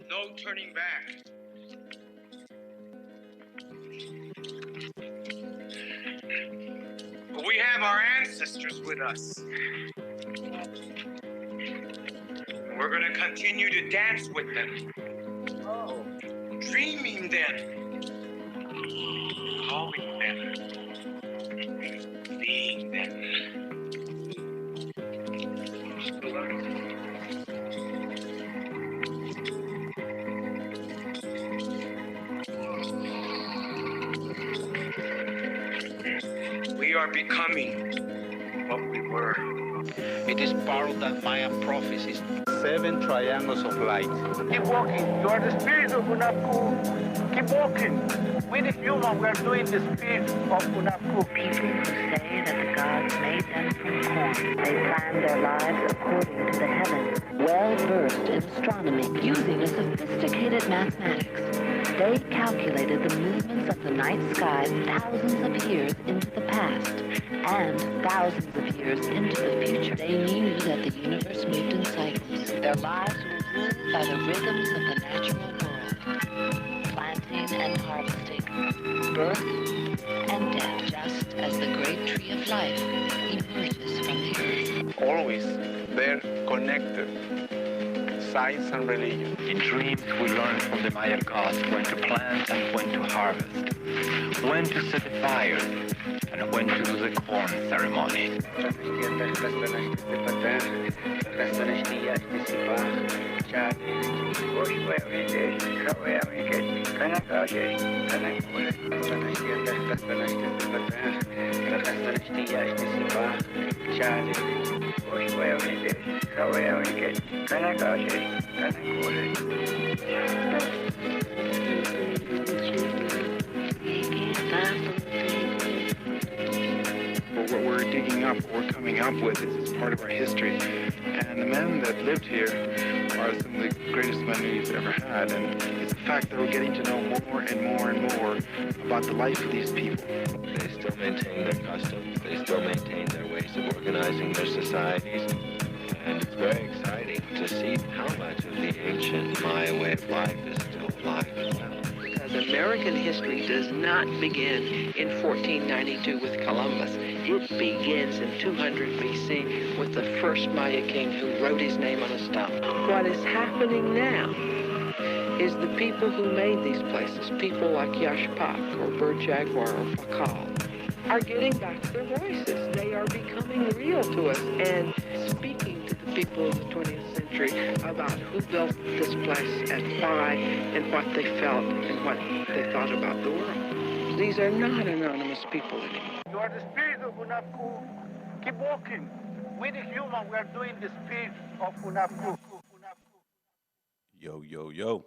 No turning back. We have our ancestors with us. We're going to continue to dance with them, dreaming them, calling them, being them. We are becoming what we were. It is part of that Mayan prophecies. 7 triangles of light. Keep walking. You are the spirit of Unaku. Keep walking. We the human, we are doing the spirit of Unaku. People who say that the gods made them from corn. They planned their lives according to the heavens. Well-versed in astronomy, using a sophisticated mathematics, they calculated the movements of the night sky thousands of years into the past and thousands of years into the future. They knew that the universe moved in cycles. Their lives were ruled by the rhythms of the natural world, planting and harvesting, birth and death, just as the great tree of life emerges from the earth. Always they're connected. Science and religion. In dreams, we learn from the Maya gods when to plant and when to harvest, when to set the fire, and when to do the corn ceremony. What we're digging up, what we're coming up with is part of our history. And the men that lived here are some of the greatest men we've ever had. And it's the fact that we're getting to know more and more and more about the life of these people. They still maintain their customs. They still maintain their ways of organizing their societies. And it's very exciting to see how much of the ancient Maya way of life is still alive as well. Because American history does not begin in 1492 with Columbus. It begins in 200 BC with the first Maya king who wrote his name on a stone. What is happening now is the people who made these places, people like Yashpak or Bird Jaguar or Pakal, are getting back their voices. They are becoming real to us and speaking to the people of the 20th century about who built this place and why and what they felt and what they thought about the world. These are not anonymous people anymore. You are the spirit of Unaku. Keep walking. We the human, we are doing the spirit of Unaku. Yo, yo, yo.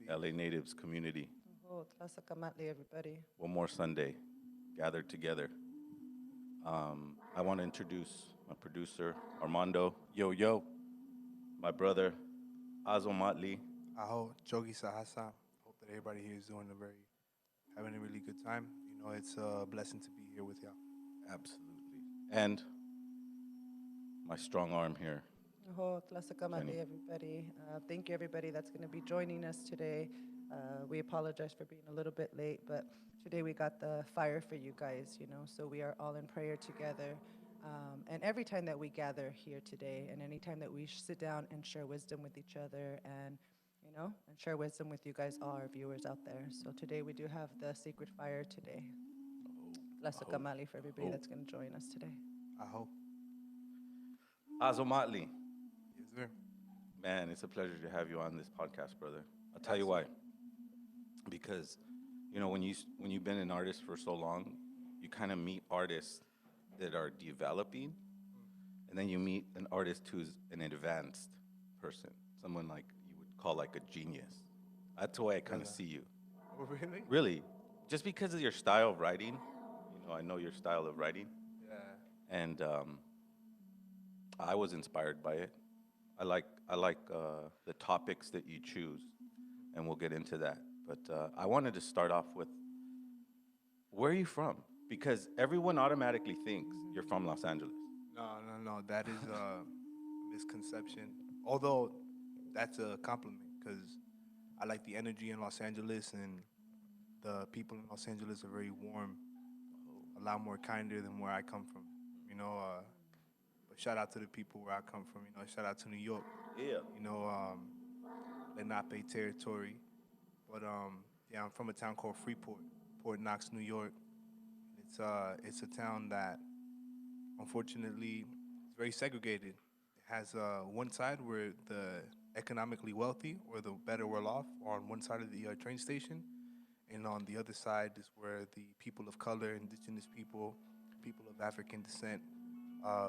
LA Natives community. Oh, Tlasacamatli, everybody. One more Sunday, gathered together. I want to introduce my producer, Armando. Yo, yo. My brother, Azomali. Aho, Jogi Sahasa. Hope that everybody here is having a really good time. You know, it's a blessing to be here with y'all. Absolutely. And my strong arm here. Oh, Tlasacamatli, everybody. Thank you, everybody that's going to be joining us today. We apologize for being a little bit late, but today we got the fire for you guys, you know, so we are all in prayer together. And every time that we gather here today, and any time that we sit down and share wisdom with each other and, you know, and share wisdom with you guys, all our viewers out there. So today we do have the sacred fire today. Tlasacamatli for everybody that's going to join us today. Aho. Azomali. Yes, sir. Man, it's a pleasure to have you on this podcast, brother. I'll tell you why. Because, you know, when you've been an artist for so long, you kind of meet artists that are developing, and then you meet an artist who's an advanced person, someone like you would call like a genius. That's the way I kind of see you. Oh, really? Really, just because of your style of writing. You know, I know your style of writing. Yeah. And I was inspired by it. I like the topics that you choose, and we'll get into that. But I wanted to start off with, where are you from? Because everyone automatically thinks you're from Los Angeles. No. That is a misconception. Although that's a compliment because I like the energy in Los Angeles, and the people in Los Angeles are very warm, a lot more kinder than where I come from. You know, but shout out to the people where I come from. You know, shout out to New York. Yeah. You know, Lenape territory. But yeah, I'm from a town called Freeport, Port Knox, New York. It's a town that unfortunately is very segregated. It has one side where the economically wealthy or the better well off are on one side of the train station, and on the other side is where the people of color, indigenous people, people of African descent,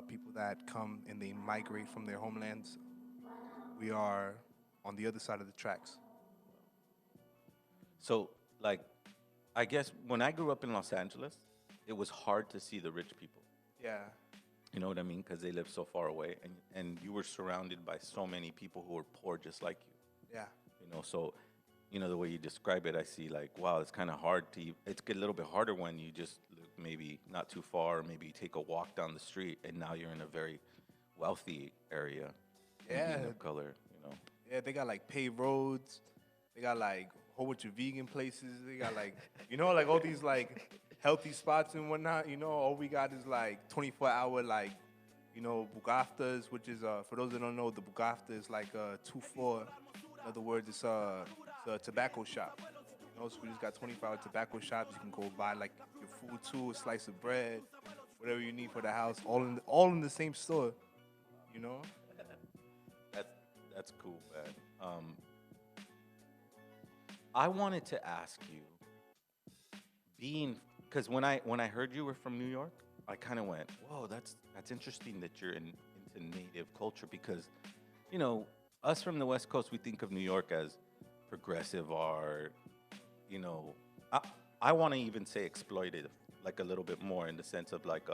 people that come and they migrate from their homelands. We are on the other side of the tracks. So, like, I guess when I grew up in Los Angeles, it was hard to see the rich people. Yeah, You know what I mean? Because they live so far away, and you were surrounded by so many people who were poor just like you. yeah, You know, so the way you describe it, I see like, wow, it's kind of hard to. It's get a little bit harder when you just live maybe not too far, maybe you take a walk down the street, and now you're in a very wealthy area, and yeah, being of color. You know, yeah. They got like paved roads. They got like a whole bunch of vegan places. They got like, like all these like healthy spots and whatnot. All we got is like 24-hour like, bugaftas, which is for those that don't know, the bugafta is like 2-4. In other words, it's a tobacco shop. So we just got 24-hour tobacco shops. You can go buy like your food too, a slice of bread, whatever you need for the house, all in the same store. You know. that's cool, man. I wanted to ask you, because when I heard you were from New York, I kind of went, whoa, that's interesting that you're into native culture because, us from the West Coast, we think of New York as progressive art, you know, I, I want to even say exploitive, like a little bit more in the sense of like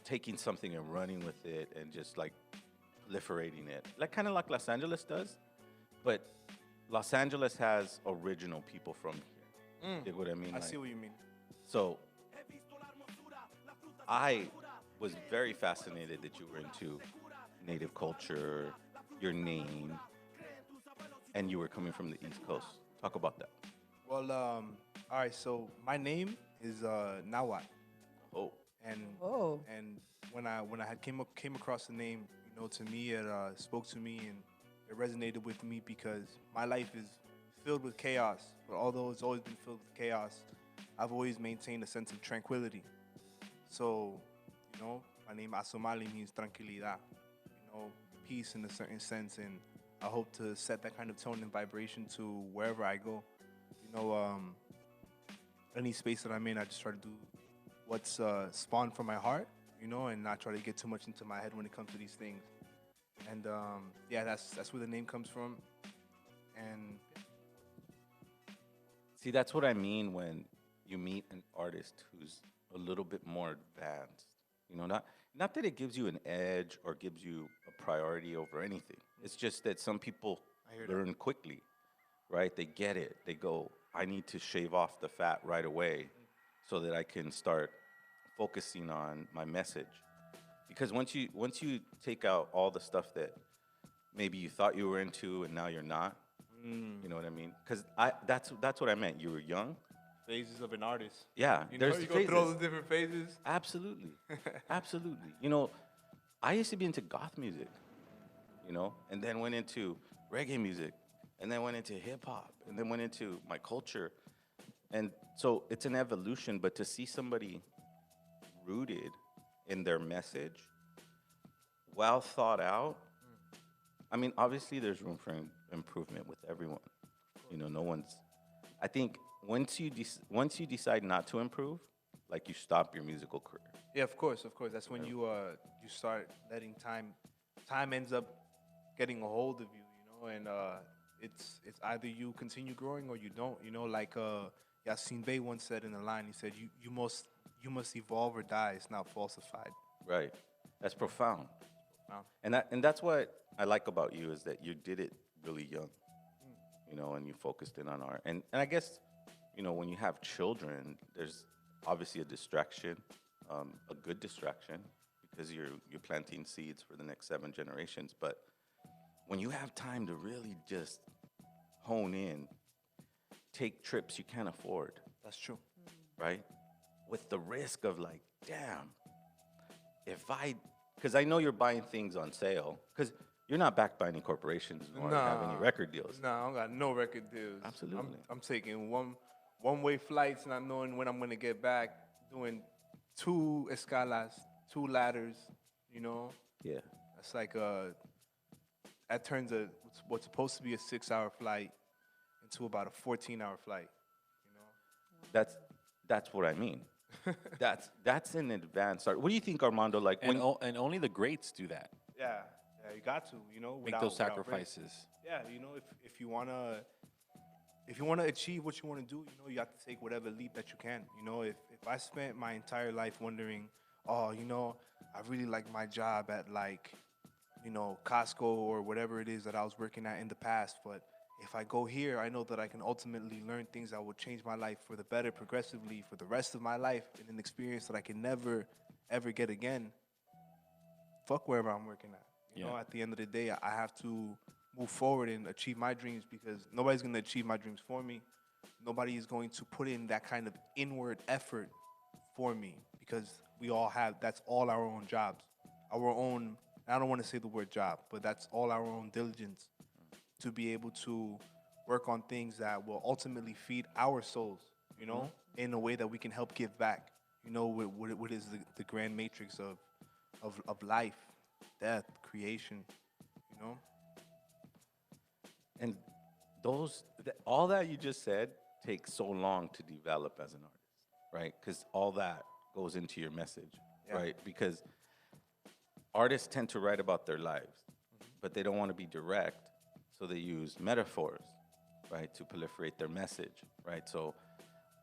taking something and running with it and just like proliferating it, like kind of like Los Angeles does, but Los Angeles has original people from here. You get what I mean? I see what you mean. So I was very fascinated that you were into native culture, your name, and you were coming from the East Coast. Talk about that. Well, all right. So my name is Nawat, Oh, and Oh, and when I had came across the name, to me it spoke to me and it resonated with me because my life is filled with chaos. But although it's always been filled with chaos, I've always maintained a sense of tranquility. So, my name Azomali means tranquilidad, peace in a certain sense, and I hope to set that kind of tone and vibration to wherever I go. Any space that I'm in, I just try to do what's spawned from my heart, and not try to get too much into my head when it comes to these things. And yeah, that's where the name comes from. And see, that's what I mean when you meet an artist who's a little bit more advanced. Not that it gives you an edge or gives you a priority over anything. It's just that some people learn quickly, right? They get it. They go, I need to shave off the fat right away so that I can start focusing on my message. Because once you take out all the stuff that maybe you thought you were into and now you're not, you know what I mean? Because that's what I meant. You were young. phases of an artist. Yeah, there's You go phases. through all the different phases. Absolutely, absolutely. I used to be into goth music, and then went into reggae music, and then went into hip hop, and then went into my culture, and so it's an evolution. But to see somebody rooted in their message, well thought out. I mean, obviously, there's room for improvement with everyone. No one's. I think once you decide not to improve, like you stop your musical career. Yeah, of course. That's when you start letting time ends up getting a hold of you, and it's either you continue growing or you don't. Like Yassine Bey once said in the line, he said, you must evolve or die. It's not falsified. Right. That's profound. Wow. And that's what I like about you is that you did it really young, and you focused in on art. And I guess, when you have children, there's obviously a distraction, a good distraction, because you're planting seeds for the next 7 generations. But when you have time to really just hone in, take trips you can't afford, That's true. right? With the risk of like, damn, because I know you're buying things on sale, because you're not backed by any corporations or have any record deals. Nah, I don't got no record deals. Absolutely. I'm taking one-way flights, not knowing when I'm gonna get back. Doing 2 escalas, 2 ladders. You know, Yeah. that's like that turns what's supposed to be a 6-hour flight into about a 14-hour flight. You know. That's what I mean. That's an advanced start. What do you think, Armando? Like And, and only the greats do that. Yeah, you got to, you know, Make those without risk. sacrifices. Yeah, you know, if you wanna achieve what you wanna do, you know, you have to take whatever leap that you can. You know, if I spent my entire life wondering, oh, you know, I really like my job at like, you know, Costco or whatever it is that I was working at in the past, but if I go here, I know that I can ultimately learn things that will change my life for the better progressively for the rest of my life, and an experience that I can never, ever get again. Fuck wherever I'm working at. You know, at the end of the day, I have to move forward and achieve my dreams, because nobody's going to achieve my dreams for me. Nobody is going to put in that kind of inward effort for me, because we all have, that's all our own jobs. Our own, I don't want to say the word job, but that's all our own diligence to be able to work on things that will ultimately feed our souls, you know, in a way that we can help give back, you know, what is the grand matrix of life, death, creation, you know? And all that you just said takes so long to develop as an artist, right? Because all that goes into your message, right? Because artists tend to write about their lives, but they don't want to be direct, so they use metaphors, right, to proliferate their message, right? So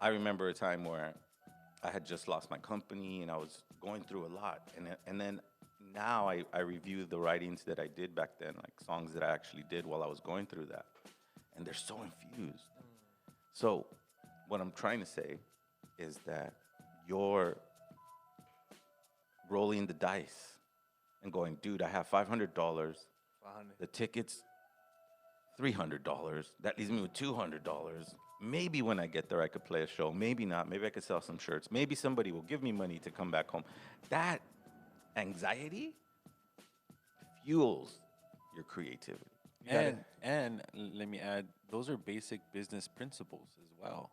I remember a time where I had just lost my company and I was going through a lot, and then now I review the writings that I did back then, like songs that I actually did while I was going through that, and they're so infused. So what I'm trying to say is that you're rolling the dice and going, dude, I have $500. The tickets, $300. That leaves me with $200. Maybe when I get there, I could play a show. Maybe not. Maybe I could sell some shirts. Maybe somebody will give me money to come back home. That anxiety fuels your creativity. And let me add, those are basic business principles as well.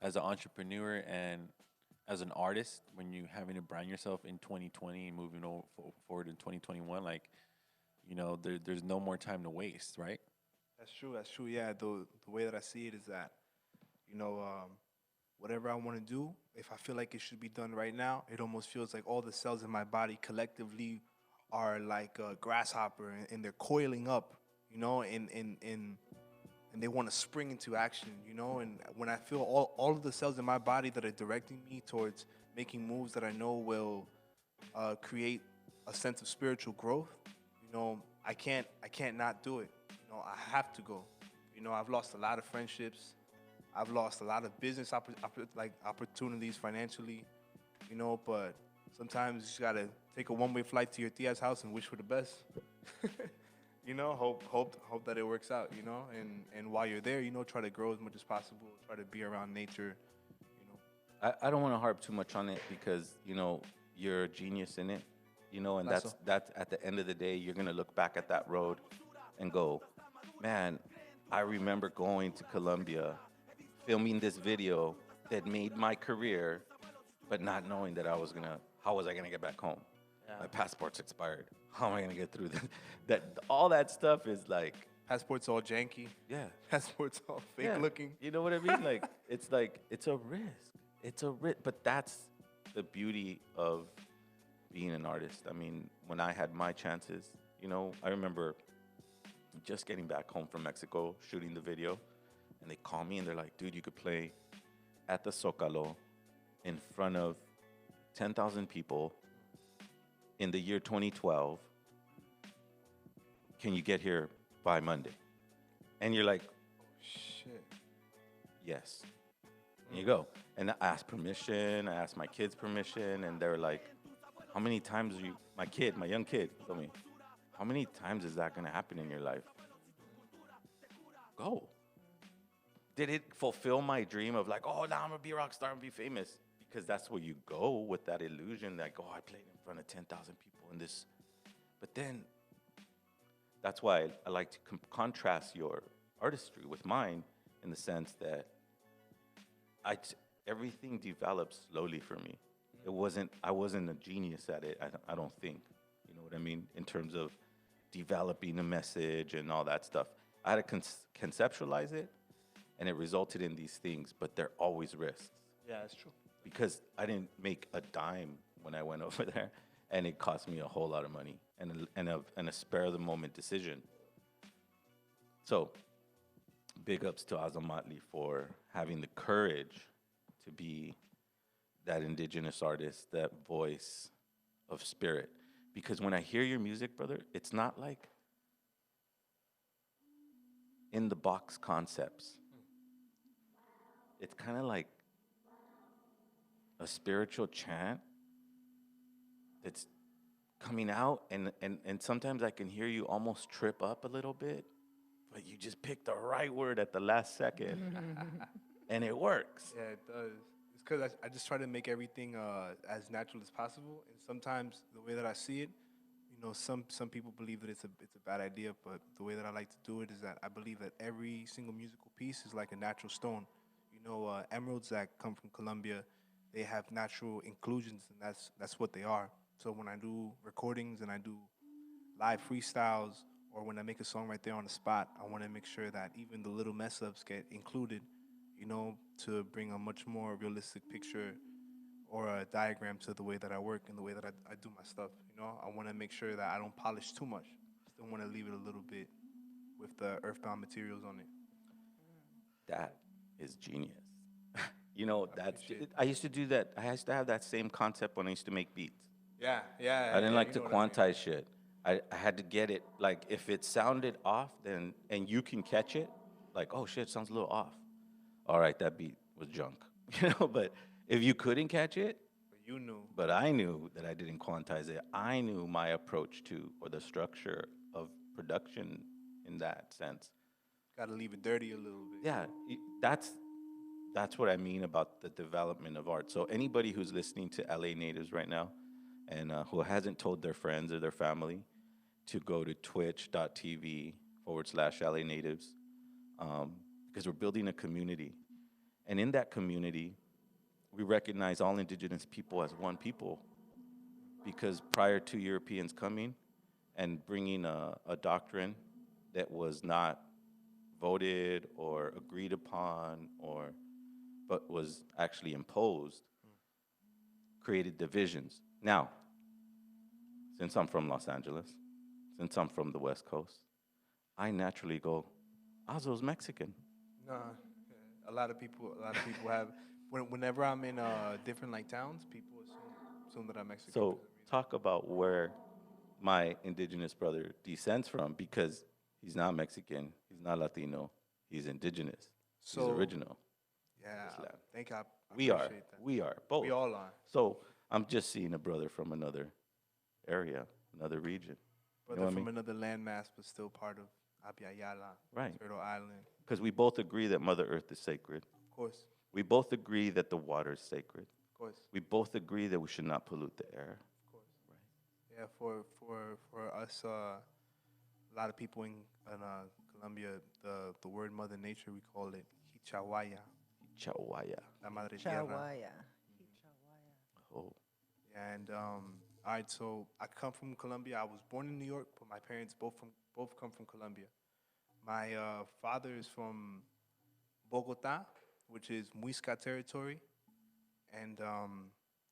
As an entrepreneur and as an artist, when you're having to brand yourself in 2020 and moving forward in 2021, like, you know, there's no more time to waste, right? That's true. Yeah, the way that I see it is that, you know, whatever I want to do, if I feel like it should be done right now, it almost feels like all the cells in my body collectively are like a grasshopper, and they're coiling up, you know, and they want to spring into action, you know. And when I feel all of the cells in my body that are directing me towards making moves that I know will create a sense of spiritual growth, you know, I can't not do it. You know, I have to go. You know, I've lost a lot of friendships. I've lost a lot of business opportunities financially, you know, but sometimes you just gotta take a one-way flight to your tia's house and wish for the best. You know, hope that it works out, you know, and while you're there, you know, try to grow as much as possible, try to be around nature, you know. I don't want to harp too much on it because, you know, you're a genius in it, you know, and that's at the end of the day, you're going to look back at that road and go, man, I remember going to Colombia, filming this video that made my career, but not knowing that how was I going to get back home? Yeah. My passport's expired. How am I going to get through that? All that stuff is like... Passport's all janky. Yeah. Passport's all fake looking. You know what I mean? Like, it's a risk. It's a risk. But that's the beauty of being an artist. I mean, when I had my chances, you know, I remember just getting back home from Mexico, shooting the video, and they call me and they're like, dude, you could play at the Zócalo in front of 10,000 people in the year 2012. Can you get here by Monday? And you're like, shit. Yes. And you go. And I asked permission. I asked my kids permission. And they're like, how many times my young kid told me, How many times is that going to happen in your life? Go. Did it fulfill my dream of like, oh, now I'm going to be a rock star and be famous? Because that's where you go with that illusion, like, oh, I played in front of 10,000 people in this. But then that's why I like to contrast your artistry with mine in the sense that everything developed slowly for me. I wasn't a genius at it, I don't think. You know what I mean? In terms of developing a message and all that stuff. I had to conceptualize it, and it resulted in these things, but they're always risks. Yeah, it's true. Because I didn't make a dime when I went over there, and it cost me a whole lot of money and a spare of the moment decision. So, big ups to Azomali for having the courage to be that indigenous artist, that voice of spirit. Because when I hear your music, brother, it's not like in the box concepts. It's kind of like a spiritual chant that's coming out, and sometimes I can hear you almost trip up a little bit, but you just pick the right word at the last second, and it works. Yeah, it does. It's because I just try to make everything as natural as possible, and sometimes the way that I see it, some people believe that it's a bad idea, but the way that I like to do it is that I believe that every single musical piece is like a natural stone. Emeralds that come from Colombia, they have natural inclusions, and that's what they are. So when I do recordings and I do live freestyles, or when I make a song right there on the spot, I want to make sure that even the little mess ups get included, to bring a much more realistic picture or a diagram to the way that I work and the way that I do my stuff. I want to make sure that I don't polish too much. Still want to leave it a little bit with the earthbound materials on it. That is genius. I used to do that. I used to have that same concept when I used to make beats. Yeah. I didn't like to quantize shit. I had to get it, like, if it sounded off, then, and you can catch it, like, oh shit, sounds a little off. All right, that beat was junk. But if you couldn't catch it, you knew. But I knew that I didn't quantize it. I knew my approach to, or the structure of production in that sense. Got to leave it dirty a little bit. Yeah, that's what I mean about the development of art. So anybody who's listening to LA natives right now and who hasn't told their friends or their family to go to twitch.tv/LA natives, because we're building a community. And in that community, we recognize all indigenous people as one people, because prior to Europeans coming and bringing a doctrine that was not voted or agreed upon but was actually imposed, created divisions. Now, since I'm from Los Angeles, since I'm from the West Coast, I naturally go, Azo's Mexican. Nah, a lot of people have. Whenever I'm in different towns, people assume that I'm Mexican. So talk about where my indigenous brother descends from, because he's not Mexican, he's not Latino, he's indigenous, he's original. Yeah, thank you. We are both. We all are. So I'm just seeing a brother from another area, another region. Brother from another landmass, but still part of Abya-Yala, right. Turtle Island. Because we both agree that Mother Earth is sacred. Of course. We both agree that the water is sacred. Of course. We both agree that we should not pollute the air. Of course. Right. Yeah, for us, a lot of people in Colombia, the word Mother Nature, we call it Hichawaya. Hichawaya. La Madre Tierra. Hichawaya. Oh. Yeah, and all right, so I come from Colombia. I was born in New York, but my parents both come from Colombia. My father is from Bogota, which is Muisca territory, and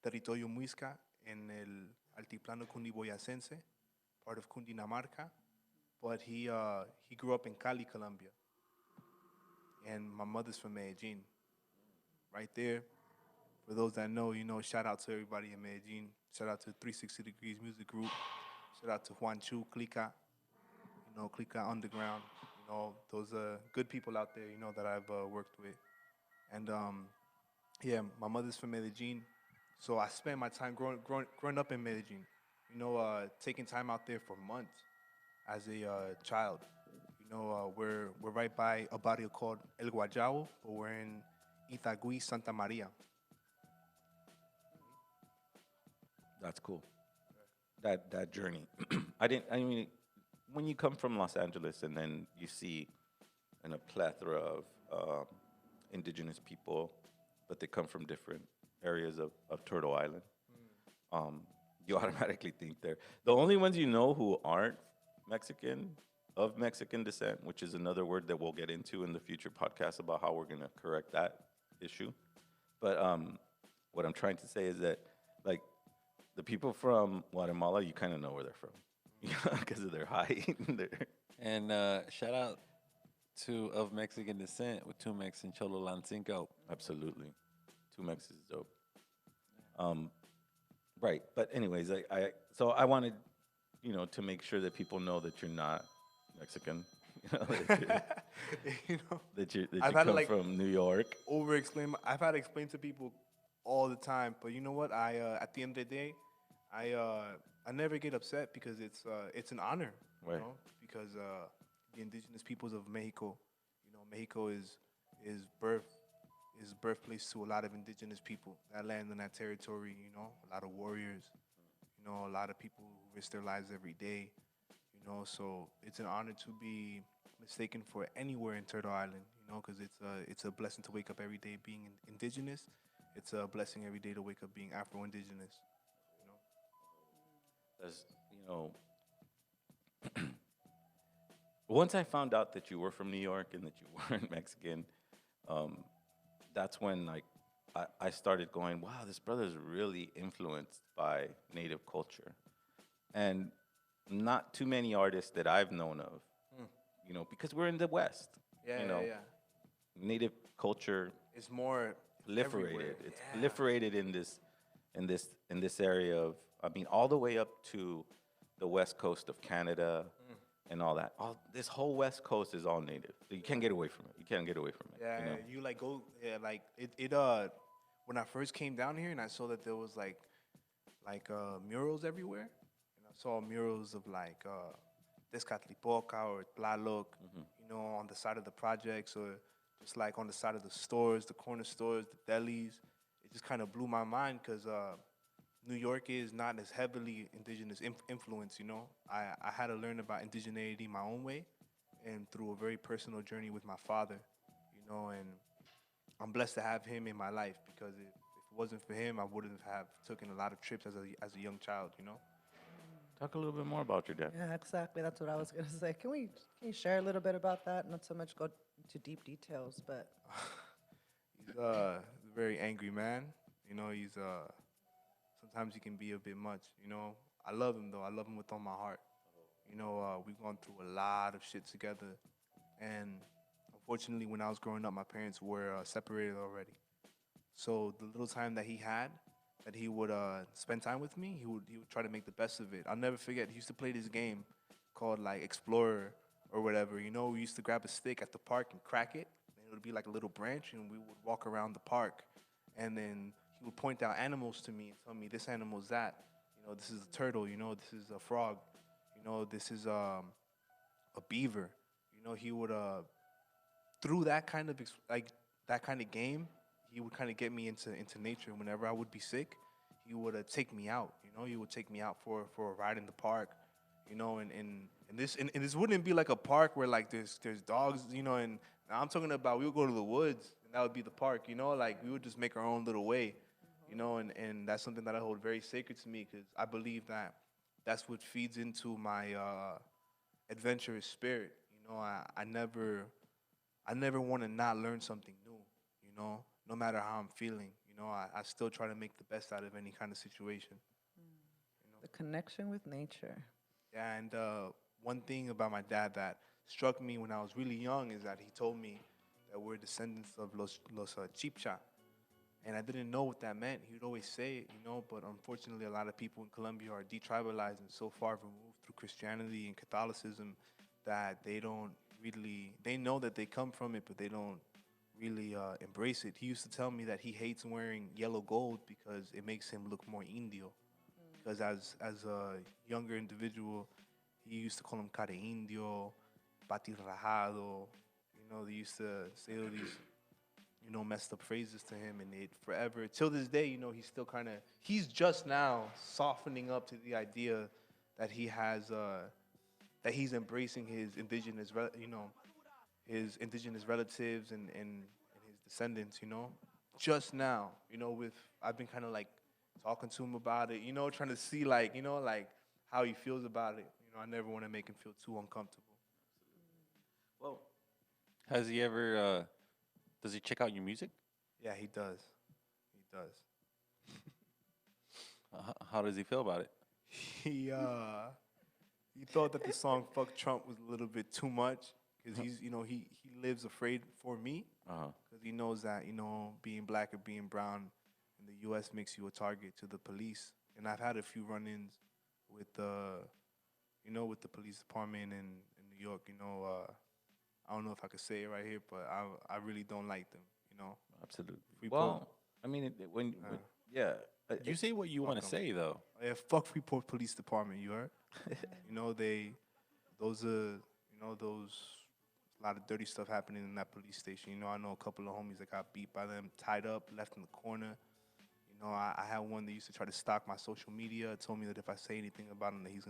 Territorio Muisca en el Altiplano Cundiboyacense, part of Cundinamarca. But he grew up in Cali, Colombia. And my mother's from Medellin. Right there, for those that know, shout out to everybody in Medellin. Shout out to 360 Degrees Music Group. Shout out to Juan Chu, Clica, Clica Underground. Those good people out there, that I've worked with. And yeah, my mother's from Medellin, so I spent my time growing up in Medellin. Taking time out there for months, as a child. We're right by a barrio called El Guayabo, but we're in Itagüí, Santa Maria. That's cool. That journey. I mean, when you come from Los Angeles and then you see a plethora of indigenous people, but they come from different areas of Turtle Island. You automatically think they're the only ones you know who aren't Mexican, of Mexican descent, which is another word that we'll get into in the future podcast about how we're going to correct that issue. But what I'm trying to say is that, like, the people from Guatemala, you kind of know where they're from because of their height. And shout out to of Mexican descent with Tumex and Cholo Lancinco. Absolutely. Tumex is dope. Right. But anyways, so I wanted, to make sure that people know that you're not Mexican. You know, that you I've had to, come from New York. over explain. I've had to explain to people all the time, but you know what? At the end of the day, I never get upset because it's an honor, Right. because the indigenous peoples of Mexico, Mexico is birthplace to a lot of indigenous people that land in that territory. A lot of warriors, a lot of people who risk their lives every day. So it's an honor to be mistaken for anywhere in Turtle Island. Because it's a blessing to wake up every day being indigenous. It's a blessing every day to wake up being Afro-Indigenous. As once I found out that you were from New York and that you weren't Mexican, that's when I started going, wow, this brother's really influenced by Native culture, and not too many artists that I've known of, because we're in the West. Yeah. Native culture It's more proliferated. everywhere. It's Yeah. proliferated in this area of, I mean, all the way up to the west coast of Canada and all that. This whole west coast is all native. You can't get away from it. You can't get away from it. Yeah, you go. Yeah, like it. When I first came down here and I saw that there was like murals everywhere, and I saw murals of Tezcatlipoca or Tlaloc, on the side of the projects, or just like on the side of the stores, the corner stores, the delis. It just kind of blew my mind because New York is not as heavily indigenous influence. I had to learn about indigeneity my own way, and through a very personal journey with my father. And I'm blessed to have him in my life, because if it wasn't for him, I wouldn't have taken a lot of trips as a young child. Talk a little bit more about your dad. Yeah, exactly. That's what I was going to say. Can you share a little bit about that? Not so much go into deep details, but He's a very angry man. He's sometimes he can be a bit much. I love him though. I love him with all my heart. We've gone through a lot of shit together, and unfortunately, when I was growing up, my parents were separated already. So the little time that he had, that he would spend time with me, he would try to make the best of it. I'll never forget. He used to play this game called like Explorer or whatever. We used to grab a stick at the park and crack it, and it would be like a little branch, and we would walk around the park, and then he would point out animals to me and tell me, this animal's that. This is a turtle. This is a frog. This is a beaver. He would through that kind of that kind of game, he would kind of get me into nature. Whenever I would be sick, he would take me out. He would take me out for a ride in the park. And this wouldn't be like a park where like there's dogs. And I'm talking about, we would go to the woods, and that would be the park. Like we would just make our own little way. And that's something that I hold very sacred to me, because I believe that that's what feeds into my adventurous spirit. I never want to not learn something new. No matter how I'm feeling. I still try to make the best out of any kind of situation. the connection with nature. Yeah, and one thing about my dad that struck me when I was really young is that he told me that we're descendants of los Chibcha. And I didn't know what that meant. He would always say it, but unfortunately a lot of people in Colombia are detribalized and so far removed through Christianity and Catholicism that they know that they come from it, but they don't really embrace it. He used to tell me that he hates wearing yellow gold because it makes him look more Indio. Because as a younger individual, He used to call him Care Indio, Bati Rajado. They used to say all these, messed up phrases to him, and it forever, till this day, he's still he's just now softening up to the idea that he has, that he's embracing his his indigenous relatives and his descendants, just now, I've been kind of like talking to him about it, trying to see like how he feels about it. I never want to make him feel too uncomfortable. Well, Has he ever? Does he check out your music? Yeah, he does. He does. How does he feel about it? He thought that the song "Fuck Trump" was a little bit too much because he lives afraid for me because he knows that being black or being brown in the U.S. makes you a target to the police. And I've had a few run-ins with with the police department in New York. I don't know if I could say it right here, but I really don't like them. Absolutely. Freeport. well, I mean, yeah. You say what you want to Fuck 'em. say, though. Yeah, fuck Freeport Police Department. You heard? Those those a lot of dirty stuff happening in that police station. I know a couple of homies that got beat by them, tied up, left in the corner. I had one that used to try to stalk my social media. Told me that if I say anything about him, that he's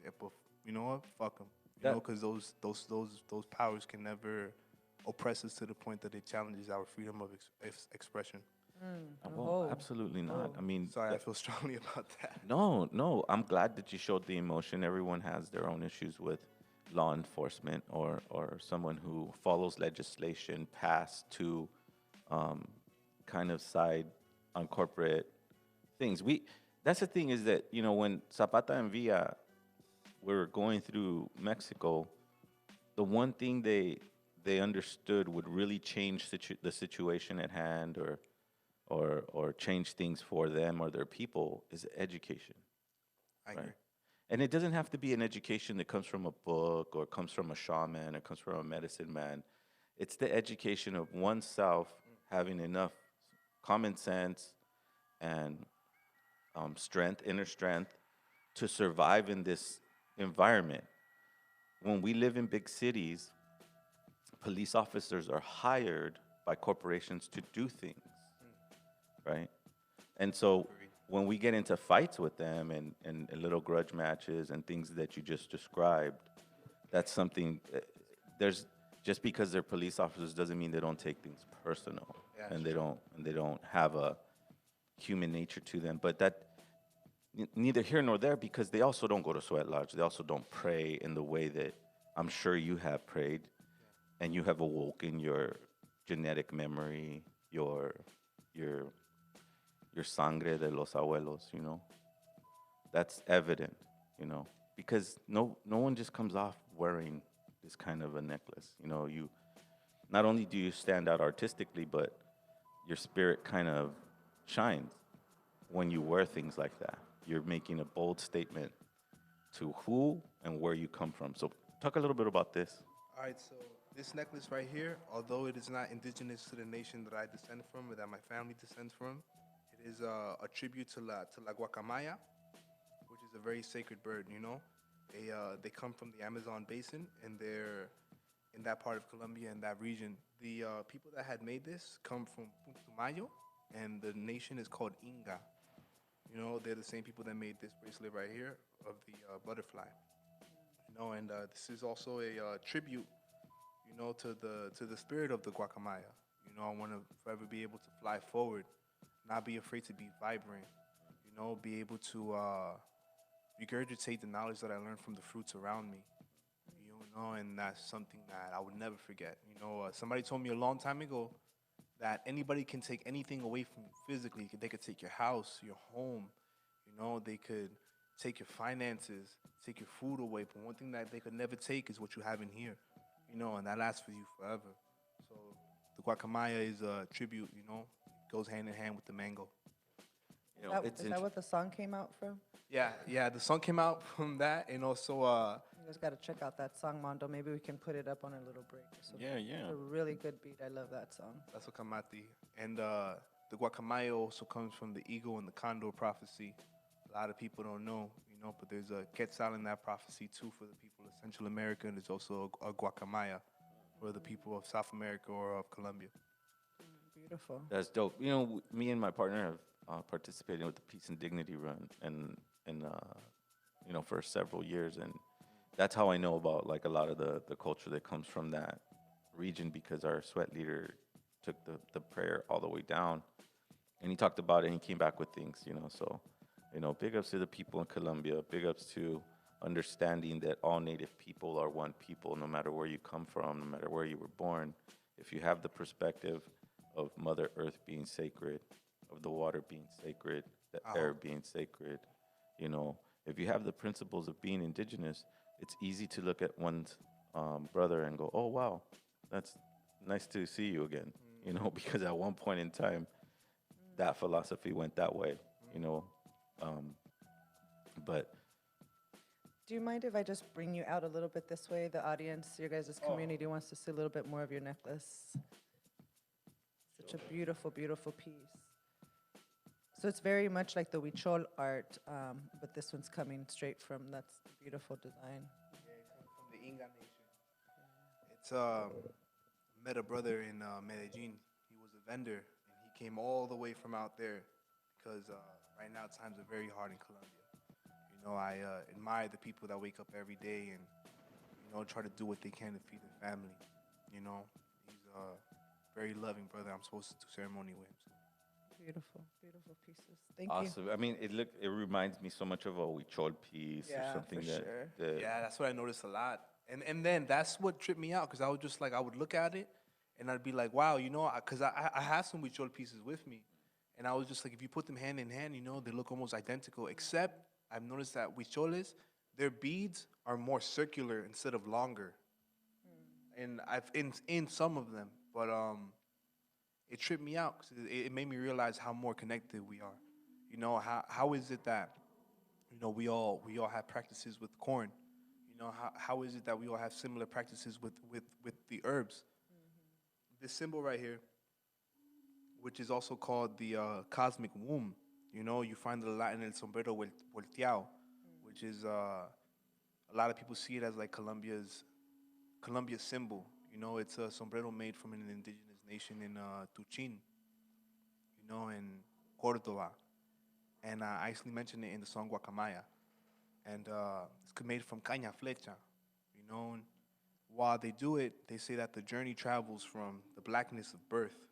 yeah, but you know what? Fuck him. Because those powers can never oppress us to the point that it challenges our freedom of expression. Well, absolutely not. I mean, Sorry, I feel strongly about that. no. I'm glad that you showed the emotion. Everyone has their own issues with law enforcement or someone who follows legislation passed to kind of side on corporate things. That's the thing is that when Zapata and Villa were going through Mexico, the one thing they understood would really change the situation at hand or change things for them or their people is education. I agree. And it doesn't have to be an education that comes from a book or comes from a shaman or comes from a medicine man. It's the education of oneself having enough common sense and inner strength to survive in this environment. When we live in big cities, police officers are hired by corporations to do things, right? And so when we get into fights with them and little grudge matches and things that you just described, that's something, just because they're police officers doesn't mean they don't take things personal, and they don't have a human nature to them. But that neither here nor there, because they also don't go to sweat lodge. They also don't pray in the way that I'm sure you have prayed, and you have awoken your genetic memory, your sangre de los abuelos. That's evident. Because no one just comes off wearing this kind of a necklace. You not only do you stand out artistically, but your spirit kind of shines when you wear things like that. You're making a bold statement to who and where you come from. So talk a little bit about this. All right, so this necklace right here, although it is not indigenous to the nation that I descend from or that my family descends from, it is a tribute to la guacamaya, which is a very sacred bird. They come from the Amazon basin, and they're in that part of Colombia, in that region. The people that had made this come from Putumayo, and the nation is called Inga. They're the same people that made this bracelet right here of the butterfly. And this is also a tribute, to the spirit of the guacamaya. I want to forever be able to fly forward, not be afraid to be vibrant. Be able to regurgitate the knowledge that I learned from the fruits around me. And that's something that I would never forget. Somebody told me a long time ago that anybody can take anything away from you physically. They could take your house, your home. They could take your finances, take your food away. But one thing that they could never take is what you have in here. And that lasts for you forever. So the guacamaya is a tribute. It goes hand in hand with the mango. Is that what the song came out from? Yeah. The song came out from that, and also You guys got to check out that song, Mondo. Maybe we can put it up on a little break. Yeah. It's a really good beat. I love that song. that's what Kamati. And the guacamaya also comes from the eagle and the condor prophecy. A lot of people don't know. But there's a Quetzal in that prophecy too for the people of Central America, and there's also a Guacamaya for the people of South America or of Colombia. Beautiful. That's dope. Me and my partner have participated with the Peace and Dignity Run, and for several years, and that's how I know about like a lot of the culture that comes from that region, because our sweat leader took the prayer all the way down, and he talked about it, and he came back with things. So big ups to the people in Colombia. Big ups to understanding that all native people are one people, no matter where you come from, no matter where you were born. If you have the perspective of Mother Earth being sacred, of the water being sacred, the air being sacred, if you have the principles of being indigenous, it's easy to look at one's brother and go, oh, wow, that's nice to see you again, because at one point in time, that philosophy went that way, but Do you mind if I just bring you out a little bit this way? The audience, your guys' community wants to see a little bit more of your necklace. Such a beautiful, beautiful piece. So it's very much like the Huichol art, but this one's coming straight from, that's the beautiful design. Yeah, it comes from the Inga Nation. It's met a brother in Medellin. He was a vendor, and he came all the way from out there because right now times are very hard in Colombia. I admire the people that wake up every day and try to do what they can to feed their family. He's a very loving brother. I'm supposed to do ceremony with him. Beautiful, beautiful pieces. Thank you. awesome. I mean, it reminds me so much of a Huichol piece or something for that, sure. that Yeah, that's what I noticed a lot. And then that's what tripped me out, because I was just like, I would look at it and I'd be like, wow, because I have some Huichol pieces with me. And I was just like, if you put them hand in hand, they look almost identical, except I've noticed that Huicholes, their beads are more circular instead of longer. And I've in some of them, but it tripped me out because it made me realize how more connected we are. How is it that we all have practices with corn? How is it that we all have similar practices with the herbs? This symbol right here, which is also called the cosmic womb. You find it a lot in el sombrero volteado, which is a lot of people see it as like Colombia's symbol. It's a sombrero made from an indigenous nation in Tuchin, in Cordoba. And I actually mentioned it in the song Guacamaya. And it's made from caña flecha, And while they do it, they say that the journey travels from the blackness of birth.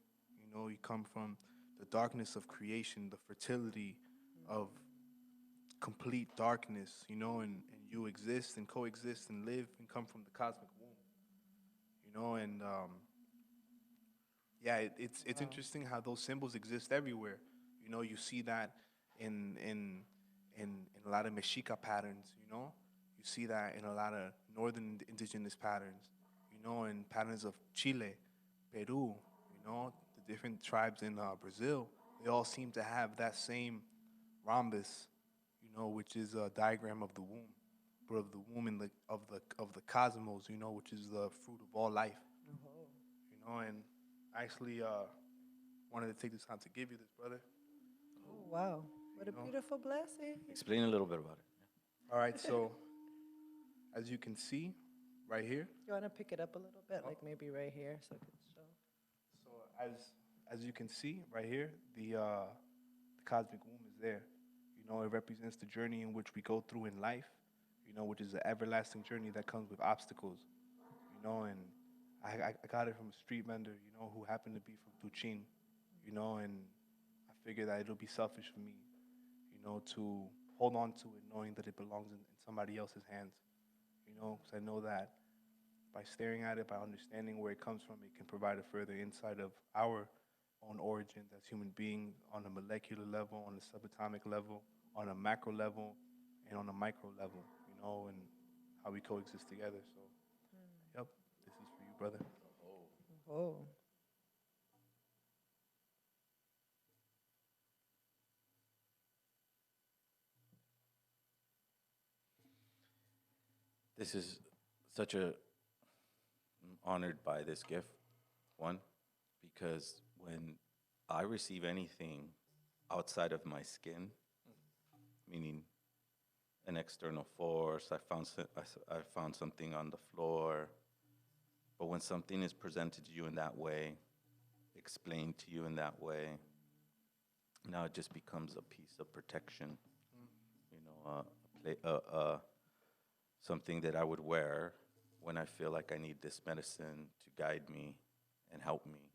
You come from the darkness of creation, the fertility of complete darkness, and you exist and coexist and live and come from the cosmic womb, and it's interesting how those symbols exist everywhere. You see that in a lot of Mexica patterns, You see that in a lot of northern indigenous patterns, and patterns of Chile, Peru, the different tribes in Brazil. They all seem to have that same rhombus, which is a diagram of the womb, but of the womb of the cosmos, which is the fruit of all life. And I actually wanted to take this time to give you this, brother. Oh, wow. What a beautiful blessing. explain a little bit about it. All right, so as you can see right here. You want to pick it up a little bit, like maybe right here, so I can show. So as you can see right here, the cosmic womb is there. It represents the journey in which we go through in life, which is an everlasting journey that comes with obstacles, and I got it from a street vendor, who happened to be from Tuchin, and I figured that it'll be selfish for me, to hold on to it knowing that it belongs in somebody else's hands, because I know that by staring at it, by understanding where it comes from, it can provide a further insight of our own origins as human beings on a molecular level, on a subatomic level, on a macro level, and on a micro level, and how we coexist together. So, yep, this is for you, brother. Oh. This is such a I'm honored by this gift. One, because when I receive anything outside of my skin, meaning an external force. I found something on the floor. But when something is presented to you in that way, explained to you in that way, now it just becomes a piece of protection. You know, something that I would wear when I feel like I need this medicine to guide me and help me.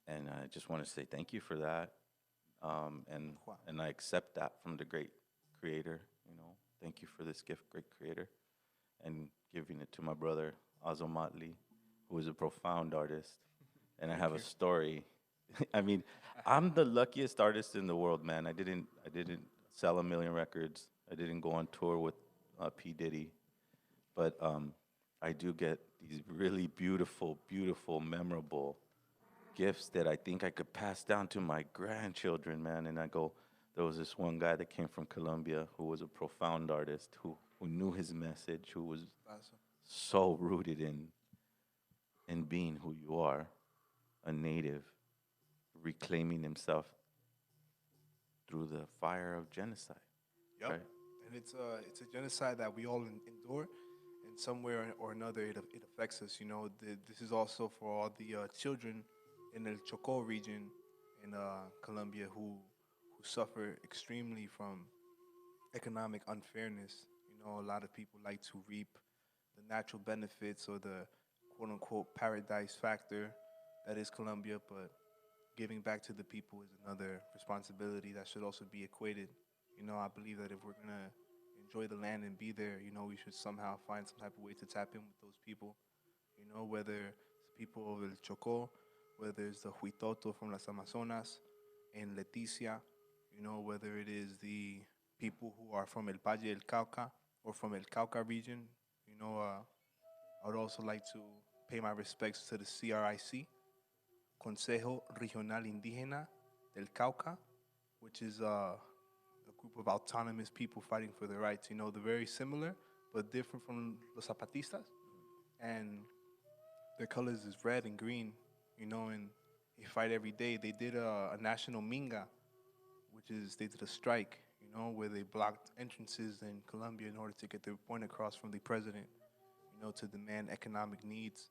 And I just want to say thank you for that. And I accept that from the great creator, you know. Thank you for this gift, great creator. And giving it to my brother, Azomali, who is a profound artist. And I have a story. I mean, I'm the luckiest artist in the world, man. I didn't sell a million records. I didn't go on tour with P. Diddy. But I do get these really beautiful, beautiful, memorable gifts that I think I could pass down to my grandchildren, man. And I go, there was this one guy that came from Colombia who was a profound artist, who knew his message, who was so rooted in being who you are, a native, reclaiming himself through the fire of genocide. Yep. Right? And it's a genocide that we all endure, and somewhere or another it affects us. You know, this is also for all the children in the Chocó region in Colombia who suffer extremely from economic unfairness. You know, a lot of people like to reap the natural benefits or the quote unquote paradise factor that is Colombia, but giving back to the people is another responsibility that should also be equated. You know, I believe that if we're gonna enjoy the land and be there, you know, we should somehow find some type of way to tap in with those people. You know, whether it's people of El Chocó, whether it's the Huitoto from Las Amazonas, and Leticia, you know, whether it is the people who are from El Valle del Cauca or from El Cauca region. You know, I would also like to pay my respects to the CRIC, Consejo Regional Indígena del Cauca, which is a group of autonomous people fighting for their rights. You know, they're very similar, but different from los Zapatistas. And their colors is red and green, you know, and they fight every day. They did a national minga, which is they did a strike, you know, where they blocked entrances in Colombia in order to get their point across from the president, you know, to demand economic needs,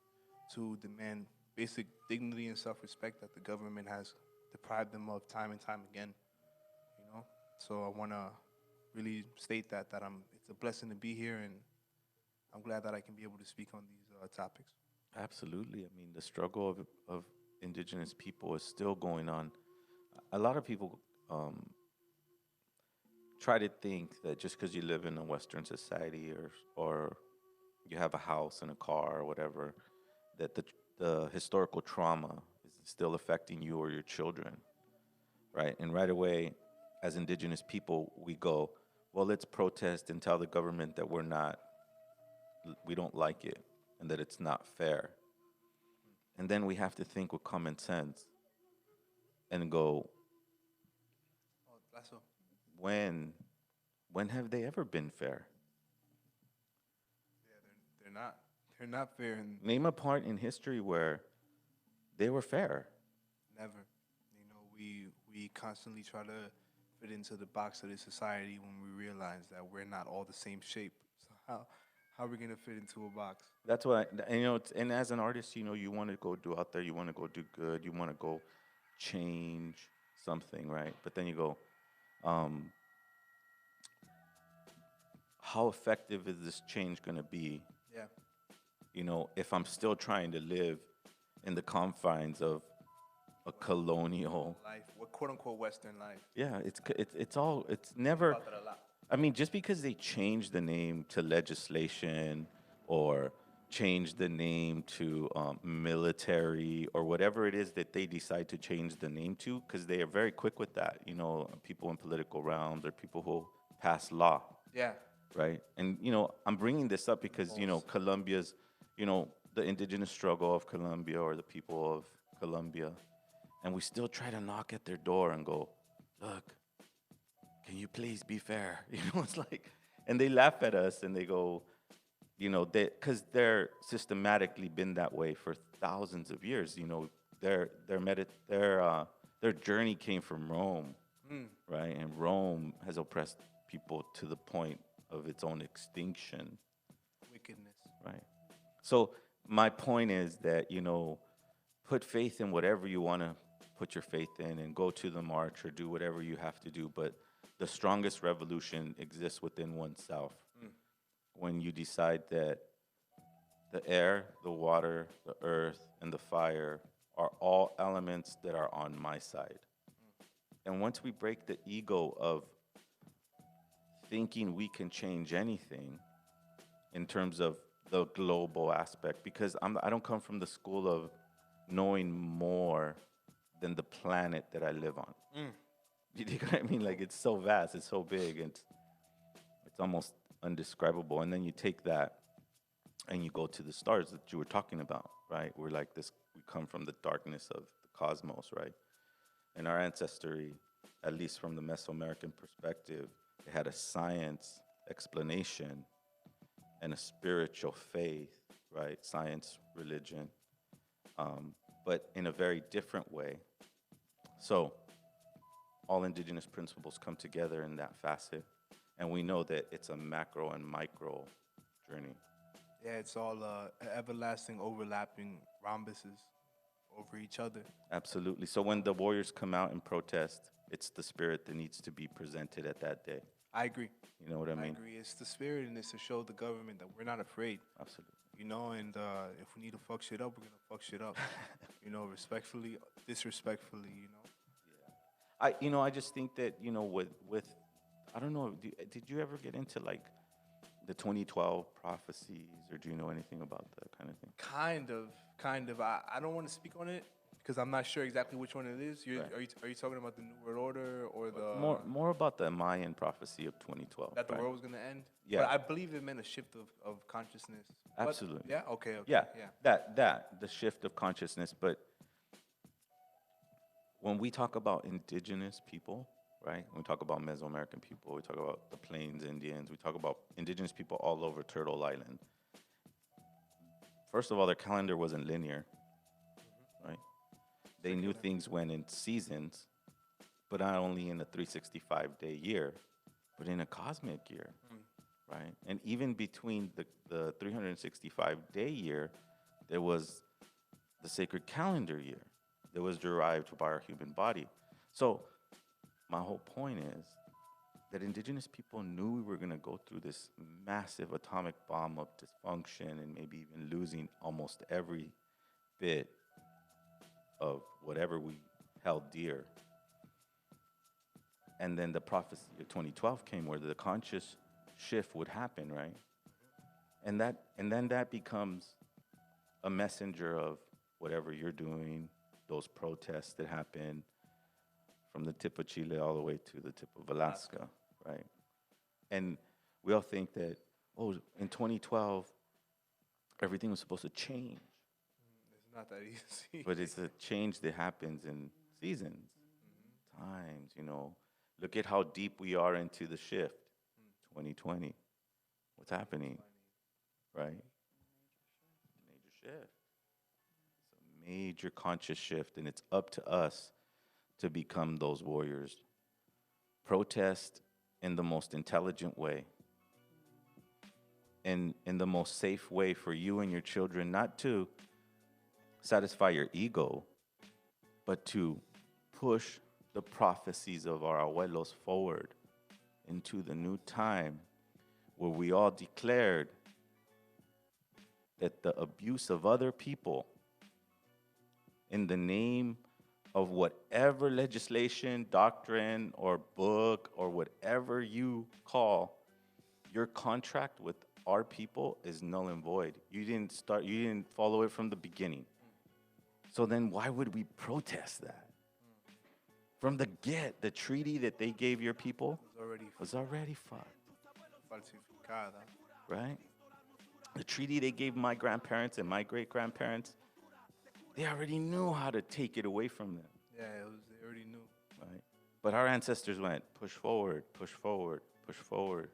to demand basic dignity and self-respect that the government has deprived them of time and time again, you know. So I want to really state that it's a blessing to be here, and I'm glad that I can be able to speak on these topics. Absolutely. I mean, the struggle of indigenous people is still going on. A lot of people try to think that just because you live in a Western society or you have a house and a car or whatever, that the historical trauma is still affecting you or your children, right? And right away, as indigenous people, we go, well, let's protest and tell the government that we don't like it and that it's not fair. And then we have to think with common sense and go, when have they ever been fair? Yeah, they're not. They're not fair. And name a part in history where they were fair. Never. You know, we constantly try to fit into the box of this society when we realize that we're not all the same shape. So how are we gonna fit into a box? That's what and, you know. And as an artist, you know, you want to go do out there. You want to go do good. You want to go change something, right? But then you go, how effective is this change going to be? Yeah. You know, if I'm still trying to live in the confines of a colonial life, what quote unquote Western life. Yeah, it's never. I mean, just because they change the name to legislation or change the name to military or whatever it is that they decide to change the name to, because they are very quick with that. You know, people in political realms or people who pass law. Yeah. Right. And, you know, I'm bringing this up because, you know, Colombia's, you know, the indigenous struggle of Colombia or the people of Colombia. And we still try to knock at their door and go, look, can you please be fair? You know, it's like, and they laugh at us and they go, you know, because they're systematically been that way for thousands of years. You know, their journey came from Rome, right? And Rome has oppressed people to the point of its own extinction. Wickedness. Right. So my point is that, put faith in whatever you want to put your faith in and go to the march or do whatever you have to do. But the strongest revolution exists within oneself. When you decide that the air, the water, the earth, and the fire are all elements that are on my side. And once we break the ego of thinking we can change anything in terms of the global aspect, because I don't come from the school of knowing more than the planet that I live on. You know what I mean? Like, it's so vast, it's so big, it's almost undescribable. And then you take that and you go to the stars that you were talking about, right? We're like this, we come from the darkness of the cosmos, right? And our ancestry, at least from the Mesoamerican perspective, they had a science explanation and a spiritual faith, right? Science, religion, but in a very different way. So all indigenous principles come together in that facet. And we know that it's a macro and micro journey. Yeah, it's all everlasting overlapping rhombuses over each other. Absolutely. So when the warriors come out and protest, it's the spirit that needs to be presented at that day. I agree. You know what I mean? I agree. It's the spirit, and it's to show the government that we're not afraid. Absolutely. And if we need to fuck shit up, we're gonna fuck shit up. Respectfully, disrespectfully. Yeah. I just think that with I don't know. Did you ever get into like the 2012 prophecies, or do you know anything about that kind of thing? Kind of. I don't want to speak on it because I'm not sure exactly which one it is. Right. Are you talking about the New World Order or the more about the Mayan prophecy of 2012? that the world was gonna end? Yeah. But I believe it meant a shift of consciousness. Absolutely. Yeah. Okay. Yeah. The shift of consciousness. But when we talk about indigenous people, right? When we talk about Mesoamerican people, we talk about the Plains Indians, we talk about indigenous people all over Turtle Island. First of all, their calendar wasn't linear, right? They knew things went in seasons, but not only in a 365-day year, but in a cosmic year, right? And even between the 365-day year, there was the sacred calendar year that was derived by our human body. So my whole point is that indigenous people knew we were going to go through this massive atomic bomb of dysfunction and maybe even losing almost every bit of whatever we held dear. And then the prophecy of 2012 came where the conscious shift would happen, right? And then that becomes a messenger of whatever you're doing, those protests that happen from the tip of Chile all the way to the tip of Alaska, right? And we all think that, in 2012, everything was supposed to change. It's not that easy. But it's a change that happens in seasons, times, Look at how deep we are into the shift, 2020. What's happening, right? Major shift. It's a major conscious shift, and it's up to us to become those warriors. Protest in the most intelligent way, and in the most safe way for you and your children, not to satisfy your ego, but to push the prophecies of our abuelos forward into the new time where we all declared that the abuse of other people in the name of whatever legislation, doctrine, or book, or whatever you call your contract with our people is null and void. You didn't follow it from the beginning. So then why would we protest that? From the treaty that they gave your people was already fucked. Right? The treaty they gave my grandparents and my great-grandparents, they already knew how to take it away from them. Yeah, they already knew. Right? But our ancestors went, push forward, push forward, push forward,